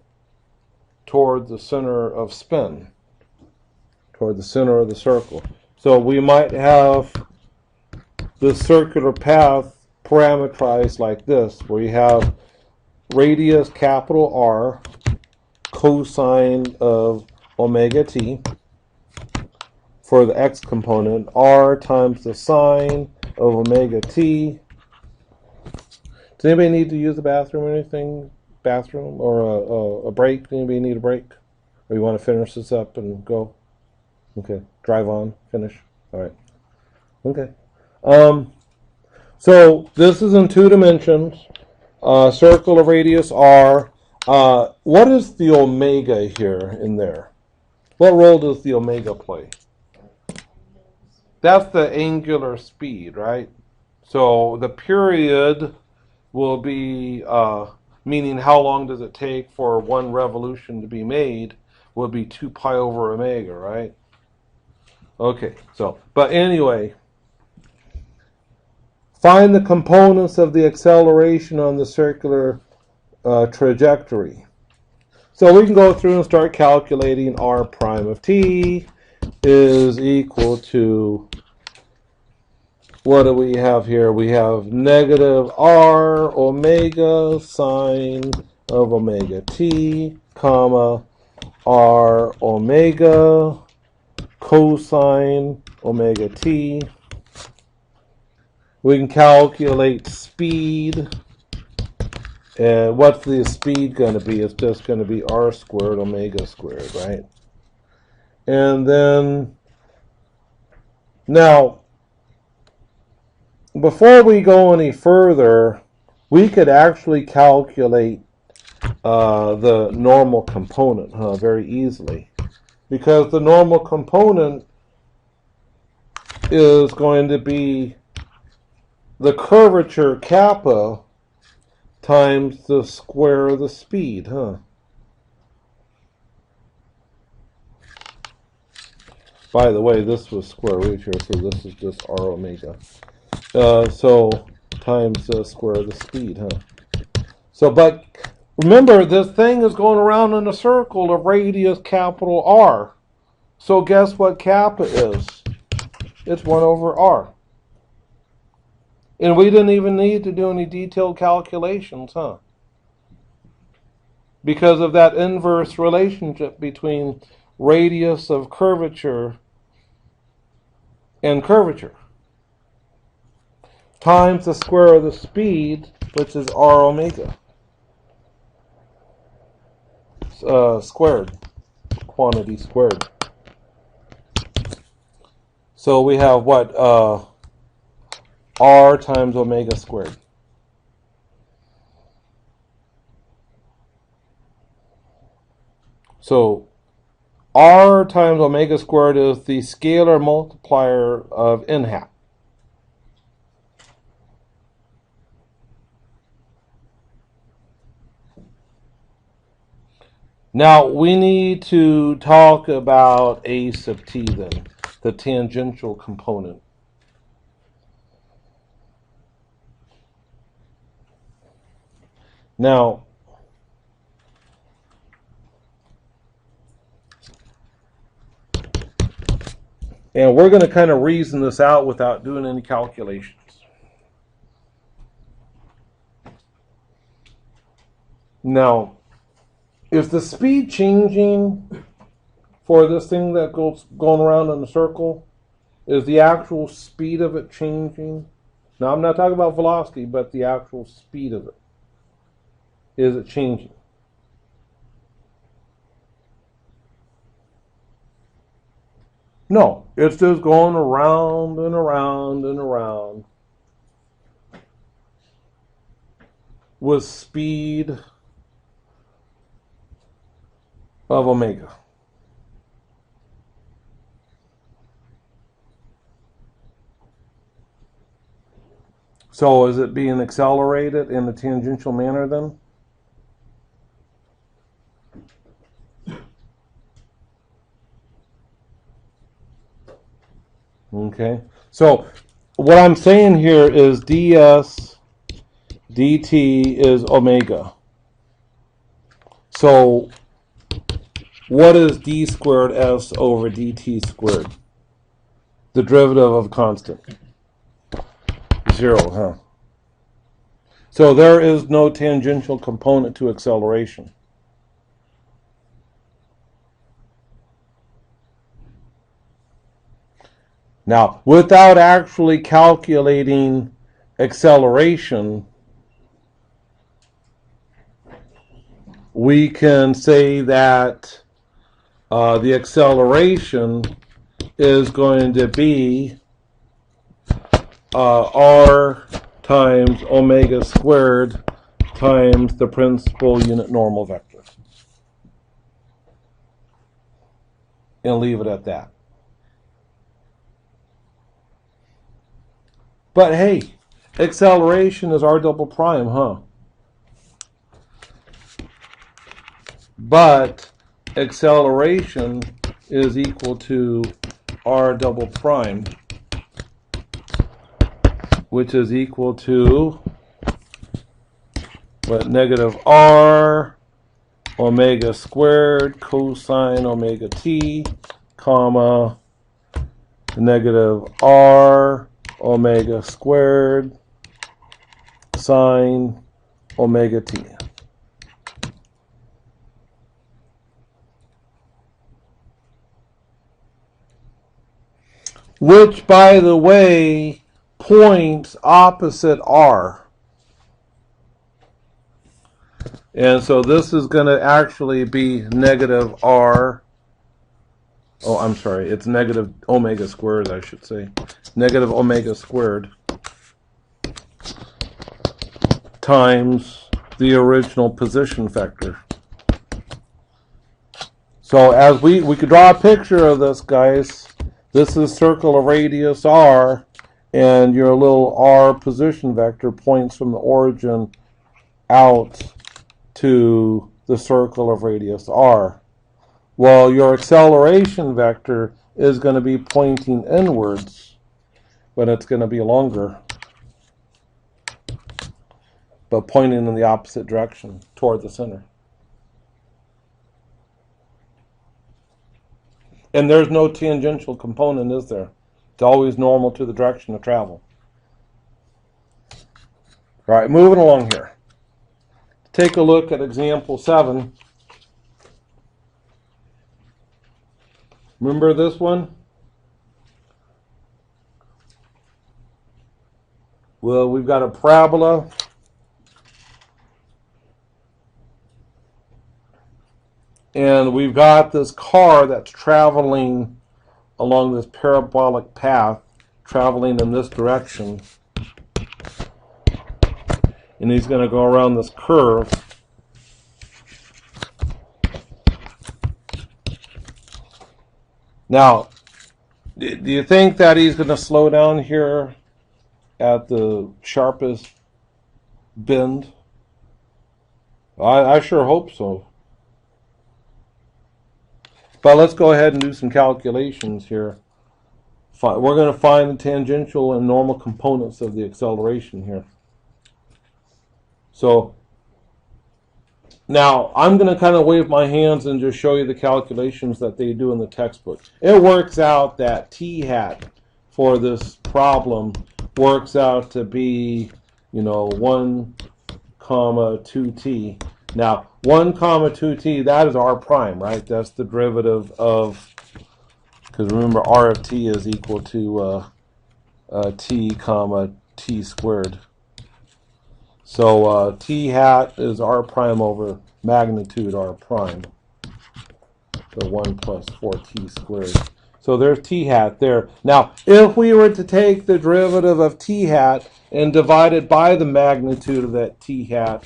toward the center of spin, toward the center of the circle. So we might have the circular path parameterized like this, where you have radius capital R, cosine of omega t for the x component, R times the sine of omega t. Does anybody need to use the bathroom or anything? Bathroom or a break? Anybody need a break? Or you want to finish this up and go? Okay. Drive on. Finish. All right. Okay. So this is in 2 dimensions. Circle of radius R. What is the omega here in there? What role does the omega play? That's the angular speed, right? So the period will be, meaning how long does it take for one revolution to be made, would be 2 pi over omega, right? Okay, so, but anyway, Find the components of the acceleration on the circular trajectory. So we can go through and start calculating r prime of t is equal to, what do we have here? We have negative r omega sine of omega t, comma, r omega cosine omega t. We can calculate speed. And what's the speed going to be? It's just going to be r squared omega squared, right? And then, now, before we go any further, we could actually calculate the normal component very easily. Because the normal component is going to be the curvature kappa times the square of the speed, By the way, this was square root here, so this is just r omega. So times the square of the speed, So, but remember, this thing is going around in a circle of radius capital R. So guess what kappa is? It's 1 over r. And we didn't even need to do any detailed calculations, because of that inverse relationship between radius of curvature and curvature times the square of the speed, which is r omega squared, quantity squared. So we have what? R times omega squared. So r times omega squared is the scalar multiplier of n hat. Now we need to talk about a sub t then, the tangential component. Now, and we're going to kind of reason this out without doing any calculations. Now, is the speed changing for this thing that goes going around in a circle? Is the actual speed of it changing? Now, I'm not talking about velocity, but the actual speed of it. Is it changing? No, it's just going around and around and around with speed of omega. So is it being accelerated in a tangential manner then? Okay, so what I'm saying here is ds dt is omega. So what is d squared s over dt squared? The derivative of a constant. 0, So there is no tangential component to acceleration. Now, without actually calculating acceleration, we can say that the acceleration is going to be r times omega squared times the principal unit normal vector. And leave it at that. But hey, acceleration is r double prime, But acceleration is equal to r double prime which is equal to what, negative r omega squared cosine omega t, comma, negative r omega squared sine omega t. Which, by the way, points opposite r. And so this is going to actually be negative r. Oh, I'm sorry. It's negative omega squared, I should say. Negative omega squared times the original position vector. So as we could draw a picture of this, guys. This is circle of radius r, and your little r position vector points from the origin out to the circle of radius r. Well, your acceleration vector is going to be pointing inwards, but it's going to be longer, but pointing in the opposite direction toward the center. And there's no tangential component, is there? It's always normal to the direction of travel. All right, moving along here. Take a look at example 7. Remember this one? Well, we've got a parabola. And we've got this car that's traveling along this parabolic path, traveling in this direction. And he's going to go around this curve. Now, do you think that he's going to slow down here at the sharpest bend? I sure hope so. But let's go ahead and do some calculations here. We're going to find the tangential and normal components of the acceleration here. So now I'm going to kind of wave my hands and just show you the calculations that they do in the textbook. It works out that t hat for this problem works out to be, 1, 2t. Now, 1, 2t, that is r prime, right? That's the derivative of, because remember, r of t is equal to t, t squared. So t hat is r prime over magnitude r prime. So 1 plus 4t squared. So there's t hat there. Now, if we were to take the derivative of t hat and divide it by the magnitude of that t hat,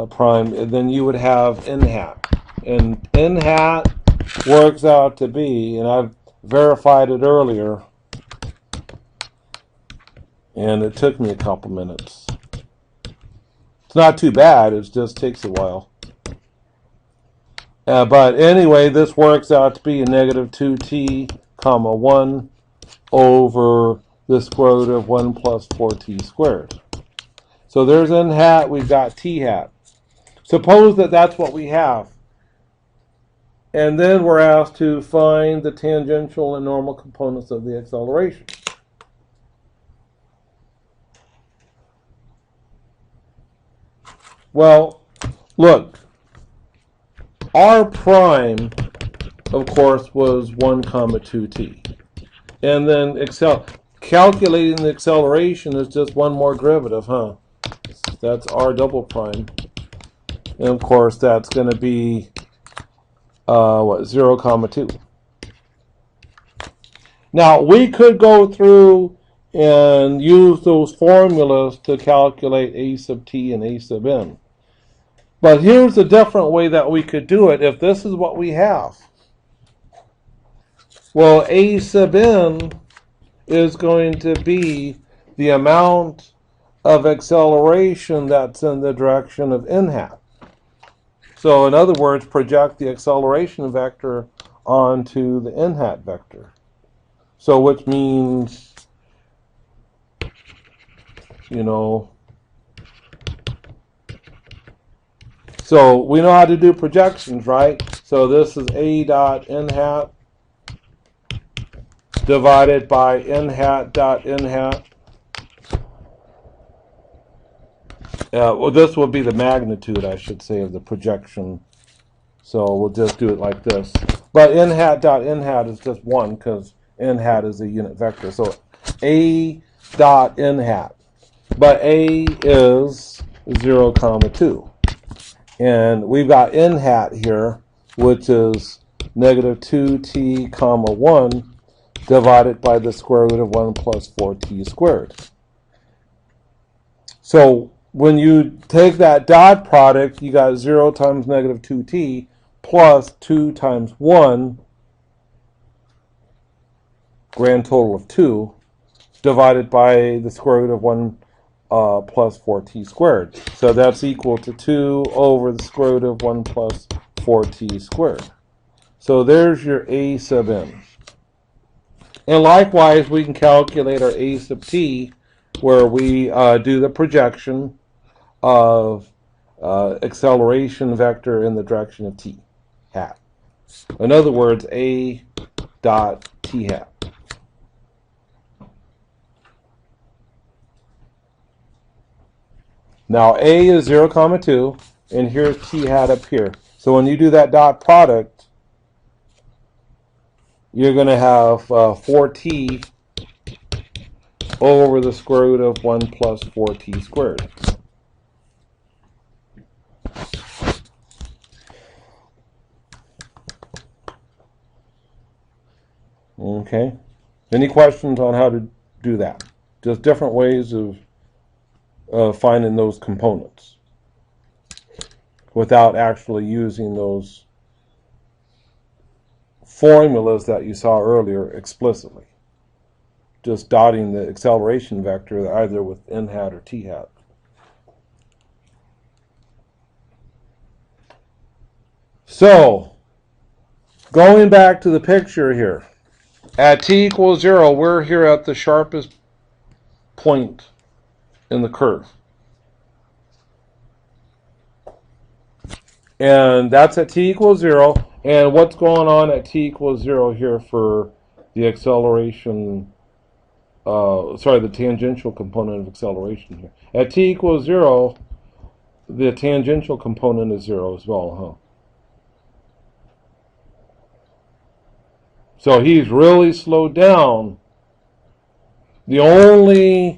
prime, then you would have n hat. And n hat works out to be, and I've verified it earlier, and it took me a couple minutes. It's not too bad, it just takes a while. But anyway, this works out to be a negative 2t, 1 over the square root of 1 plus 4t squared. So there's n hat, we've got t hat. Suppose that that's what we have. And then we're asked to find the tangential and normal components of the acceleration. Well, look, r prime, of course, was 1, 2t. And then calculating the acceleration is just one more derivative, huh? That's r double prime. And of course, that's going to be 0, 2. Now, we could go through and use those formulas to calculate a sub t and a sub n. But here's a different way that we could do it if this is what we have. Well, a sub n is going to be the amount of acceleration that's in the direction of n hat. So in other words, project the acceleration vector onto the n hat vector. So which means you know. So we know how to do projections, right? So this is A dot n hat divided by n hat dot n hat. Well, this will be the magnitude, I should say, of the projection. So we'll just do it like this. But n hat dot n hat is just 1 because n hat is a unit vector. So A dot n hat. But A is 0, 2. And we've got n hat here, which is negative 2t, 1 divided by the square root of 1 plus 4t squared. So when you take that dot product, you got 0 times negative 2t plus 2 times 1, grand total of 2, divided by the square root of 1 plus 4t squared. So that's equal to 2 over the square root of 1 plus 4t squared. So there's your a sub n. And likewise, we can calculate our a sub t, where we do the projection of acceleration vector in the direction of t hat. In other words, a dot t hat. Now a is 0, 2, and here's t hat up here. So when you do that dot product, you're going to have 4t over the square root of 1 plus 4t squared. Okay. Any questions on how to do that? Just different ways of finding those components without actually using those formulas that you saw earlier explicitly. Just dotting the acceleration vector either with n hat or t hat. So, going back to the picture here, at t equals 0, we're here at the sharpest point in the curve. And that's at t equals 0. And what's going on at t equals 0 here for the acceleration, the tangential component of acceleration here. At t equals 0, the tangential component is 0 as well, huh? So he's really slowed down. The only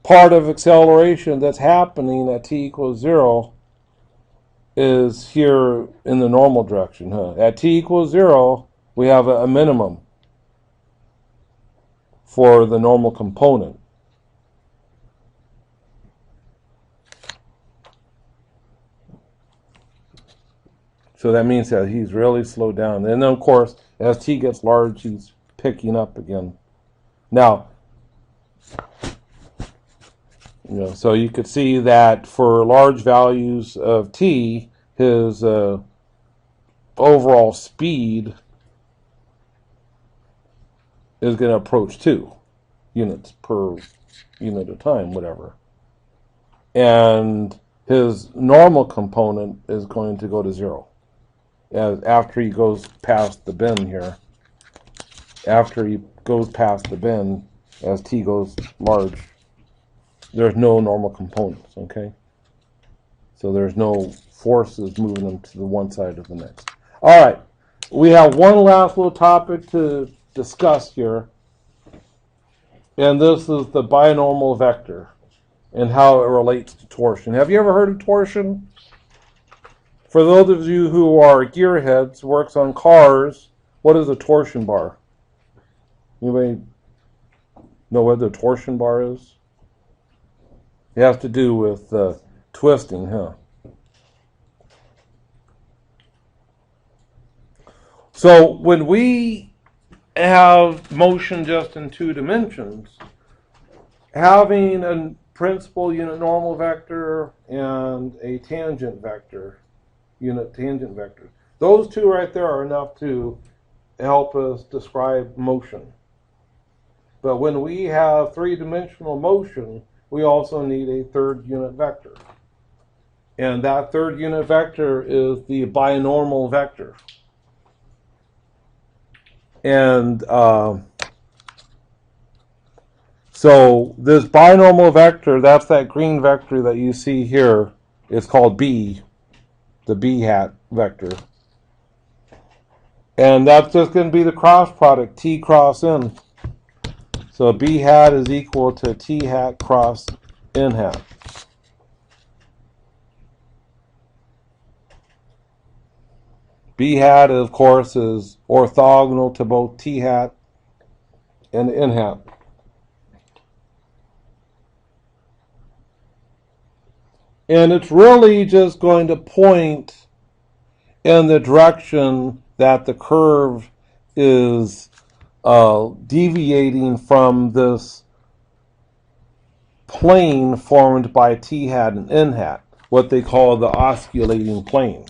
part of acceleration that's happening at t equals 0 is here in the normal direction, huh? At t equals 0, we have a minimum for the normal component. So that means that he's really slowed down. And then, of course, as t gets large, he's picking up again. Now, so you could see that for large values of t, his overall speed is going to approach 2 units per unit of time, whatever. And his normal component is going to go to 0. After he goes past the bin here, after he goes past the bin, as t goes large, there's no normal components, okay? So there's no forces moving them to the one side or the next. All right, we have one last little topic to discuss here, and this is the binormal vector and how it relates to torsion. Have you ever heard of torsion? For those of you who are gearheads, works on cars, what is a torsion bar? Anybody know what the torsion bar is? It has to do with twisting, huh? So when we have motion just in 2 dimensions, having a principal unit normal vector and a tangent vector, unit tangent vector, those two right there are enough to help us describe motion. But when we have 3-dimensional motion, we also need a third unit vector. And that third unit vector is the binormal vector. And so this binormal vector, that's that green vector that you see here, is called B, the B hat vector. And that's just going to be the cross product, T cross N. So B hat is equal to T hat cross N hat. B hat, of course, is orthogonal to both T hat and N hat. And it's really just going to point in the direction that the curve is deviating from this plane formed by T hat and N hat, what they call the osculating plane.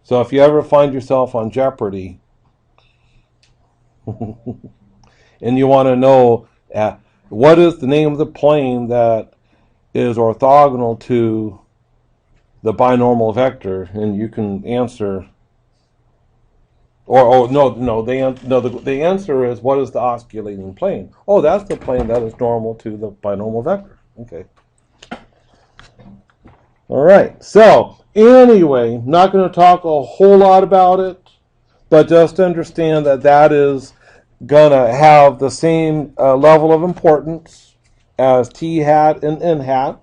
So if you ever find yourself on Jeopardy and you want to know what is the name of the plane that is orthogonal to the binormal vector, and you can answer, the answer is, what is the osculating plane? Oh, that's the plane that is normal to the binormal vector. Okay. All right. So anyway, not going to talk a whole lot about it, but just understand that that is going to have the same level of importance as T hat and N hat.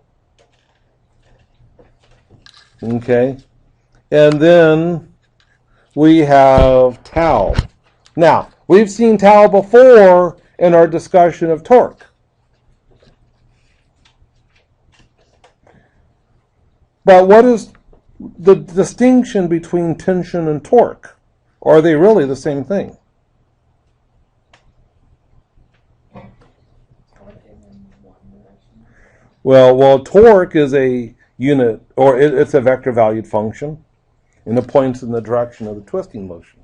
Okay. And then we have tau. Now, we've seen tau before in our discussion of torque. But what is the distinction between tension and torque? Or are they really the same thing? Well, torque is a unit, or it's a vector valued function, and it points in the direction of the twisting motion.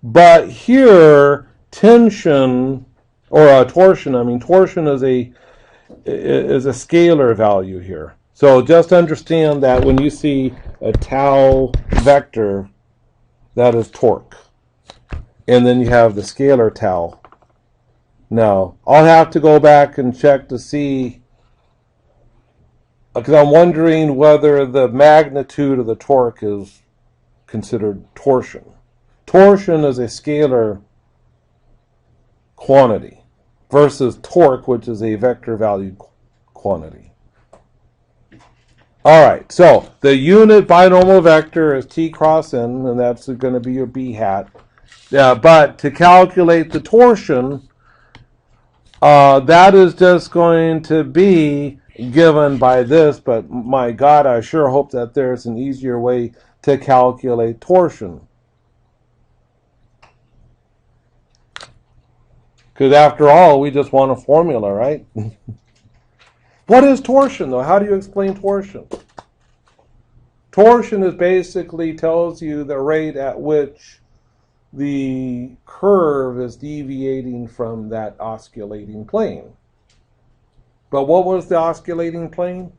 But here, tension, or torsion is a scalar value here. So just understand that when you see a tau vector, that is torque. And then you have the scalar tau. Now, I'll have to go back and check to see, because I'm wondering whether the magnitude of the torque is considered torsion. Torsion is a scalar quantity versus torque, which is a vector valued quantity. All right, so the unit binormal vector is T cross N, and that's going to be your B hat. But to calculate the torsion, that is just going to be given by this, but my God, I sure hope that there's an easier way to calculate torsion. Because after all, we just want a formula, right? What is torsion, though? How do you explain torsion? Torsion is basically tells you the rate at which the curve is deviating from that osculating plane. But what was the osculating plane?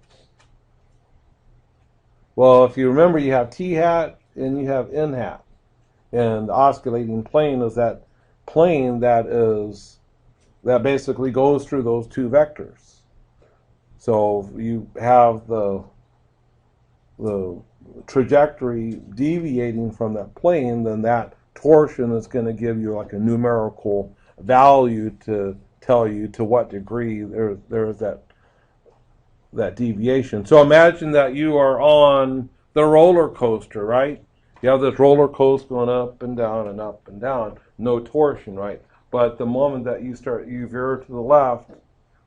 Well, if you remember, you have T hat and you have N hat. And the oscillating plane is that plane that basically goes through those two vectors. So if you have the trajectory deviating from that plane, then that torsion is going to give you like a numerical value to tell you to what degree there's that deviation. So imagine that you are on the roller coaster, right? You have this roller coaster going up and down and up and down, no torsion, right? But the moment that you veer to the left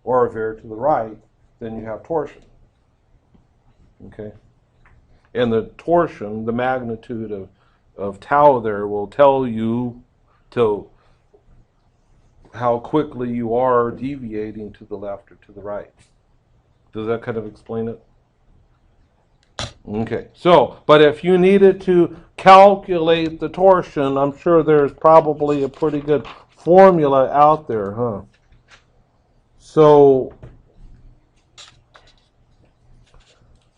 or veer to the right, then you have torsion. Okay? And the torsion, the magnitude of tau there will tell you how quickly you are deviating to the left or to the right. Does that kind of explain it? Okay, so, but if you needed to calculate the torsion, I'm sure there's probably a pretty good formula out there, huh? So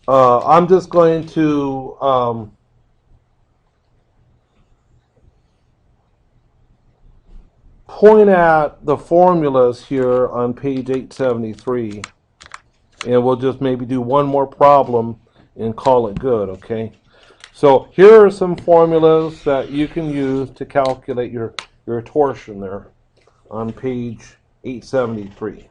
I'm just going to point at the formulas here on page 873, and we'll just maybe do one more problem and call it good, okay? So here are some formulas that you can use to calculate your torsion there on page 873.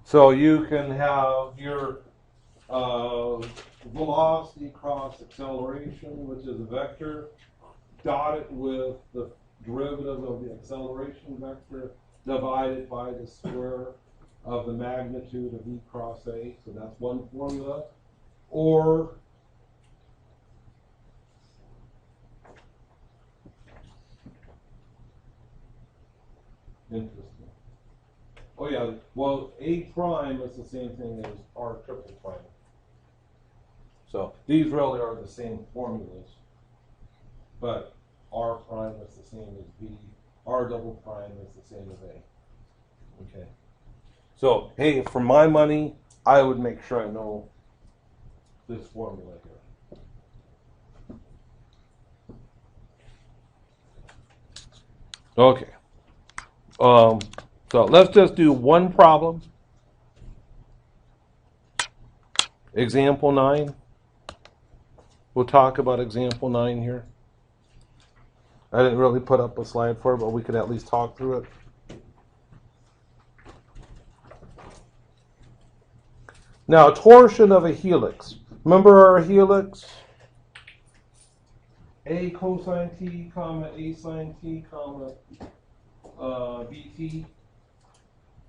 So you can have your velocity cross acceleration, which is a vector, dotted with the derivative of the acceleration vector divided by the square of the magnitude of E cross A. So that's one formula. Or interesting. Oh yeah, well, A prime is the same thing as R triple prime. So these really are the same formulas, but R prime is the same as B, R double prime is the same as A. Okay. So, hey, for my money, I would make sure I know this formula here. Okay. So let's just do one problem. Example 9. We'll talk about example 9 here. I didn't really put up a slide for it, but we could at least talk through it. Now, torsion of a helix. Remember our helix? A cosine t, comma, A sine t, comma, bt.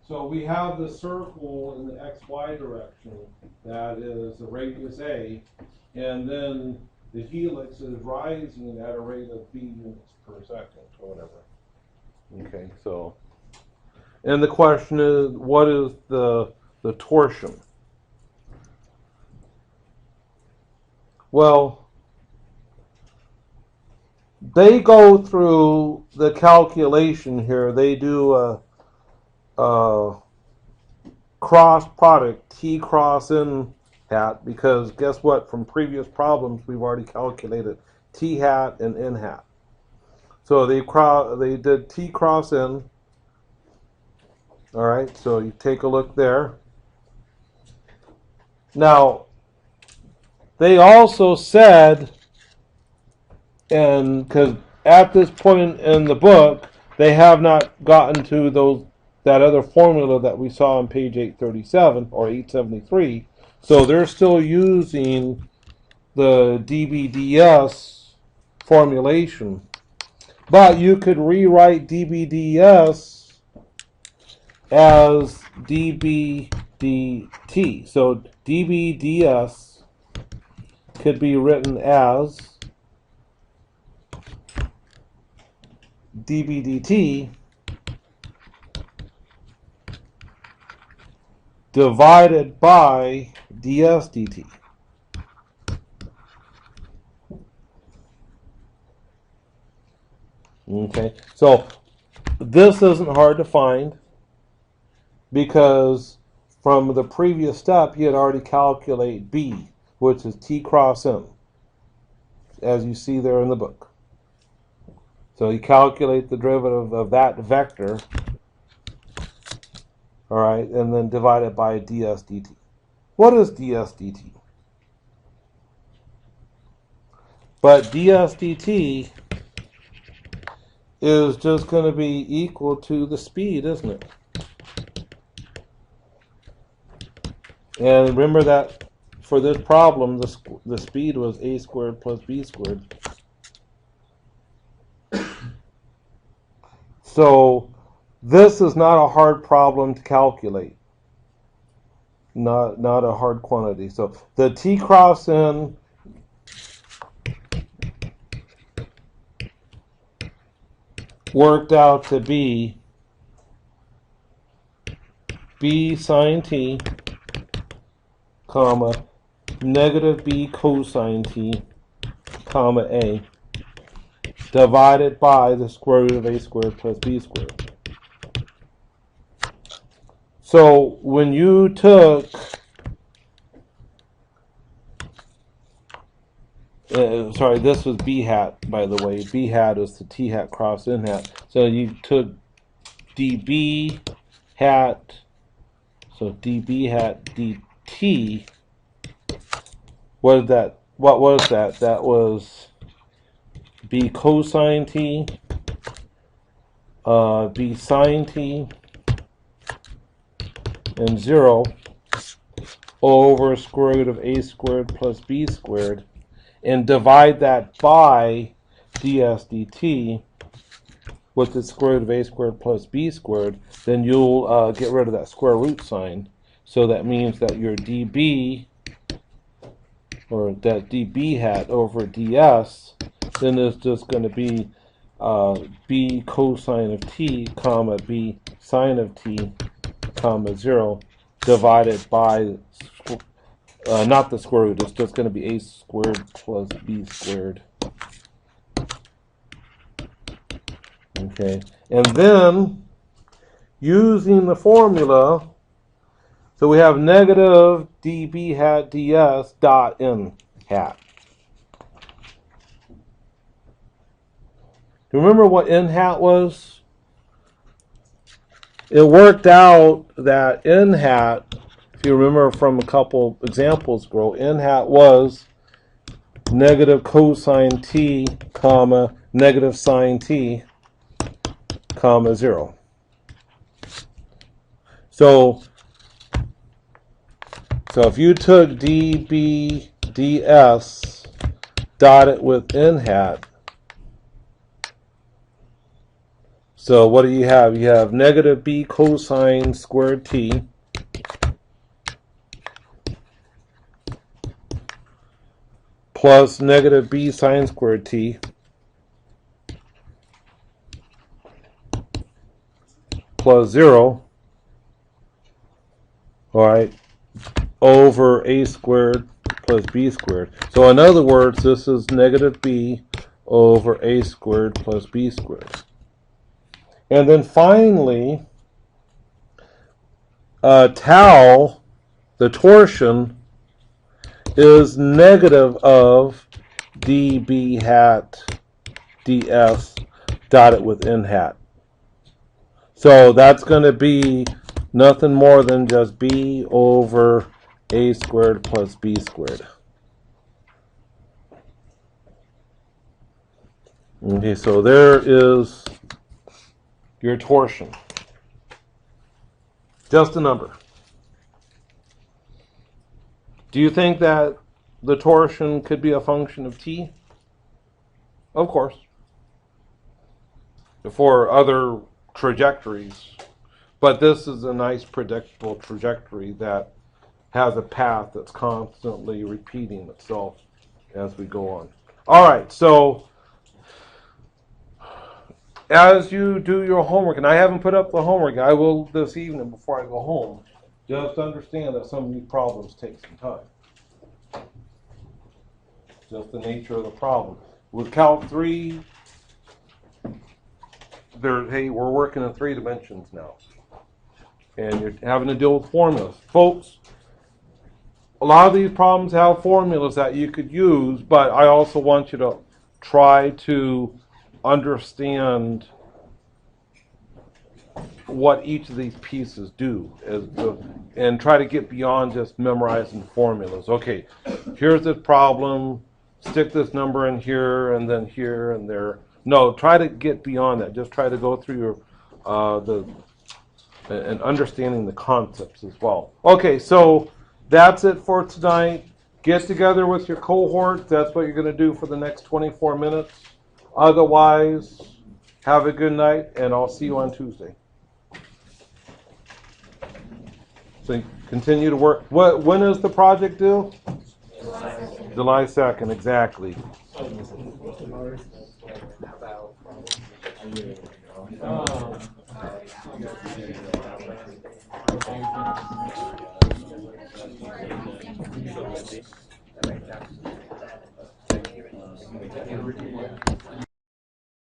So we have the circle in the xy direction that is the radius A, and then the helix is rising at a rate of b units per second or whatever. Okay, so, and the question is, what is the torsion? Well, they go through the calculation here. They do a cross product, T cross N hat, because guess what? From previous problems, we've already calculated T hat and N hat. So they did T cross N. All right, so you take a look there. Now, they also said, and because at this point in the book, they have not gotten to that other formula that we saw on page 837 or 873. So they're still using the dBds formulation. But you could rewrite dBds as dBdt. So dBds could be written as dBdt divided by ds dt. Okay, so this isn't hard to find because from the previous step you had already calculated B, which is T cross N, as you see there in the book. So you calculate the derivative of that vector, all right, and then divide it by ds dt. What is ds dt? But ds dt is just going to be equal to the speed, isn't it? And remember that for this problem, the speed was a squared plus b squared. So this is not a hard problem to calculate. Not a hard quantity. So the T cross N worked out to be B sine T, comma, negative B cosine T, comma A. divided by the square root of a squared plus b squared. So when you took sorry, this was b hat, by the way. B hat is the t hat cross n hat. So you took db hat, so db hat dt. What was that? That was b cosine t, b sine t, and 0 over square root of a squared plus b squared, and divide that by ds dt with the square root of a squared plus b squared, then you'll get rid of that square root sign. So that means that your db, or that db hat over ds, then is just going to be b cosine of t, comma, b sine of t, comma, 0, divided by, not the square root, it's just going to be a squared plus b squared. Okay, and then using the formula, so we have negative db hat ds dot n hat. Do you remember what n hat was? It worked out that n hat, if you remember from a couple examples ago, n hat was negative cosine t, comma, negative sine t, comma, 0. So if you took db ds, dot it with n hat, so what do you have? You have negative b cosine squared t plus negative b sine squared t plus 0, all right, over a squared plus b squared. So in other words, this is negative b over a squared plus b squared. And then finally, tau, the torsion, is negative of db hat ds dotted with n hat. So that's going to be nothing more than just b over a squared plus b squared. Okay, so there is your torsion. Just a number. Do you think that the torsion could be a function of t? Of course. For other trajectories. But this is a nice predictable trajectory that has a path that's constantly repeating itself as we go on. All right, so as you do your homework, and I haven't put up the homework, I will this evening before I go home, just understand that some of these problems take some time. Just the nature of the problem. With Calc 3, hey, we're working in 3 dimensions now. And you're having to deal with formulas. Folks, a lot of these problems have formulas that you could use, but I also want you to try to understand what each of these pieces do and try to get beyond just memorizing formulas. Okay, here's this problem, stick this number in here and then here and there. No, try to get beyond that. Just try to go through your and understanding the concepts as well. Okay, so that's it for tonight. Get together with your cohort. That's what you're going to do for the next 24 minutes. Otherwise, have a good night, and I'll see you on Tuesday. So continue to work. When is the project due? July 2nd, exactly.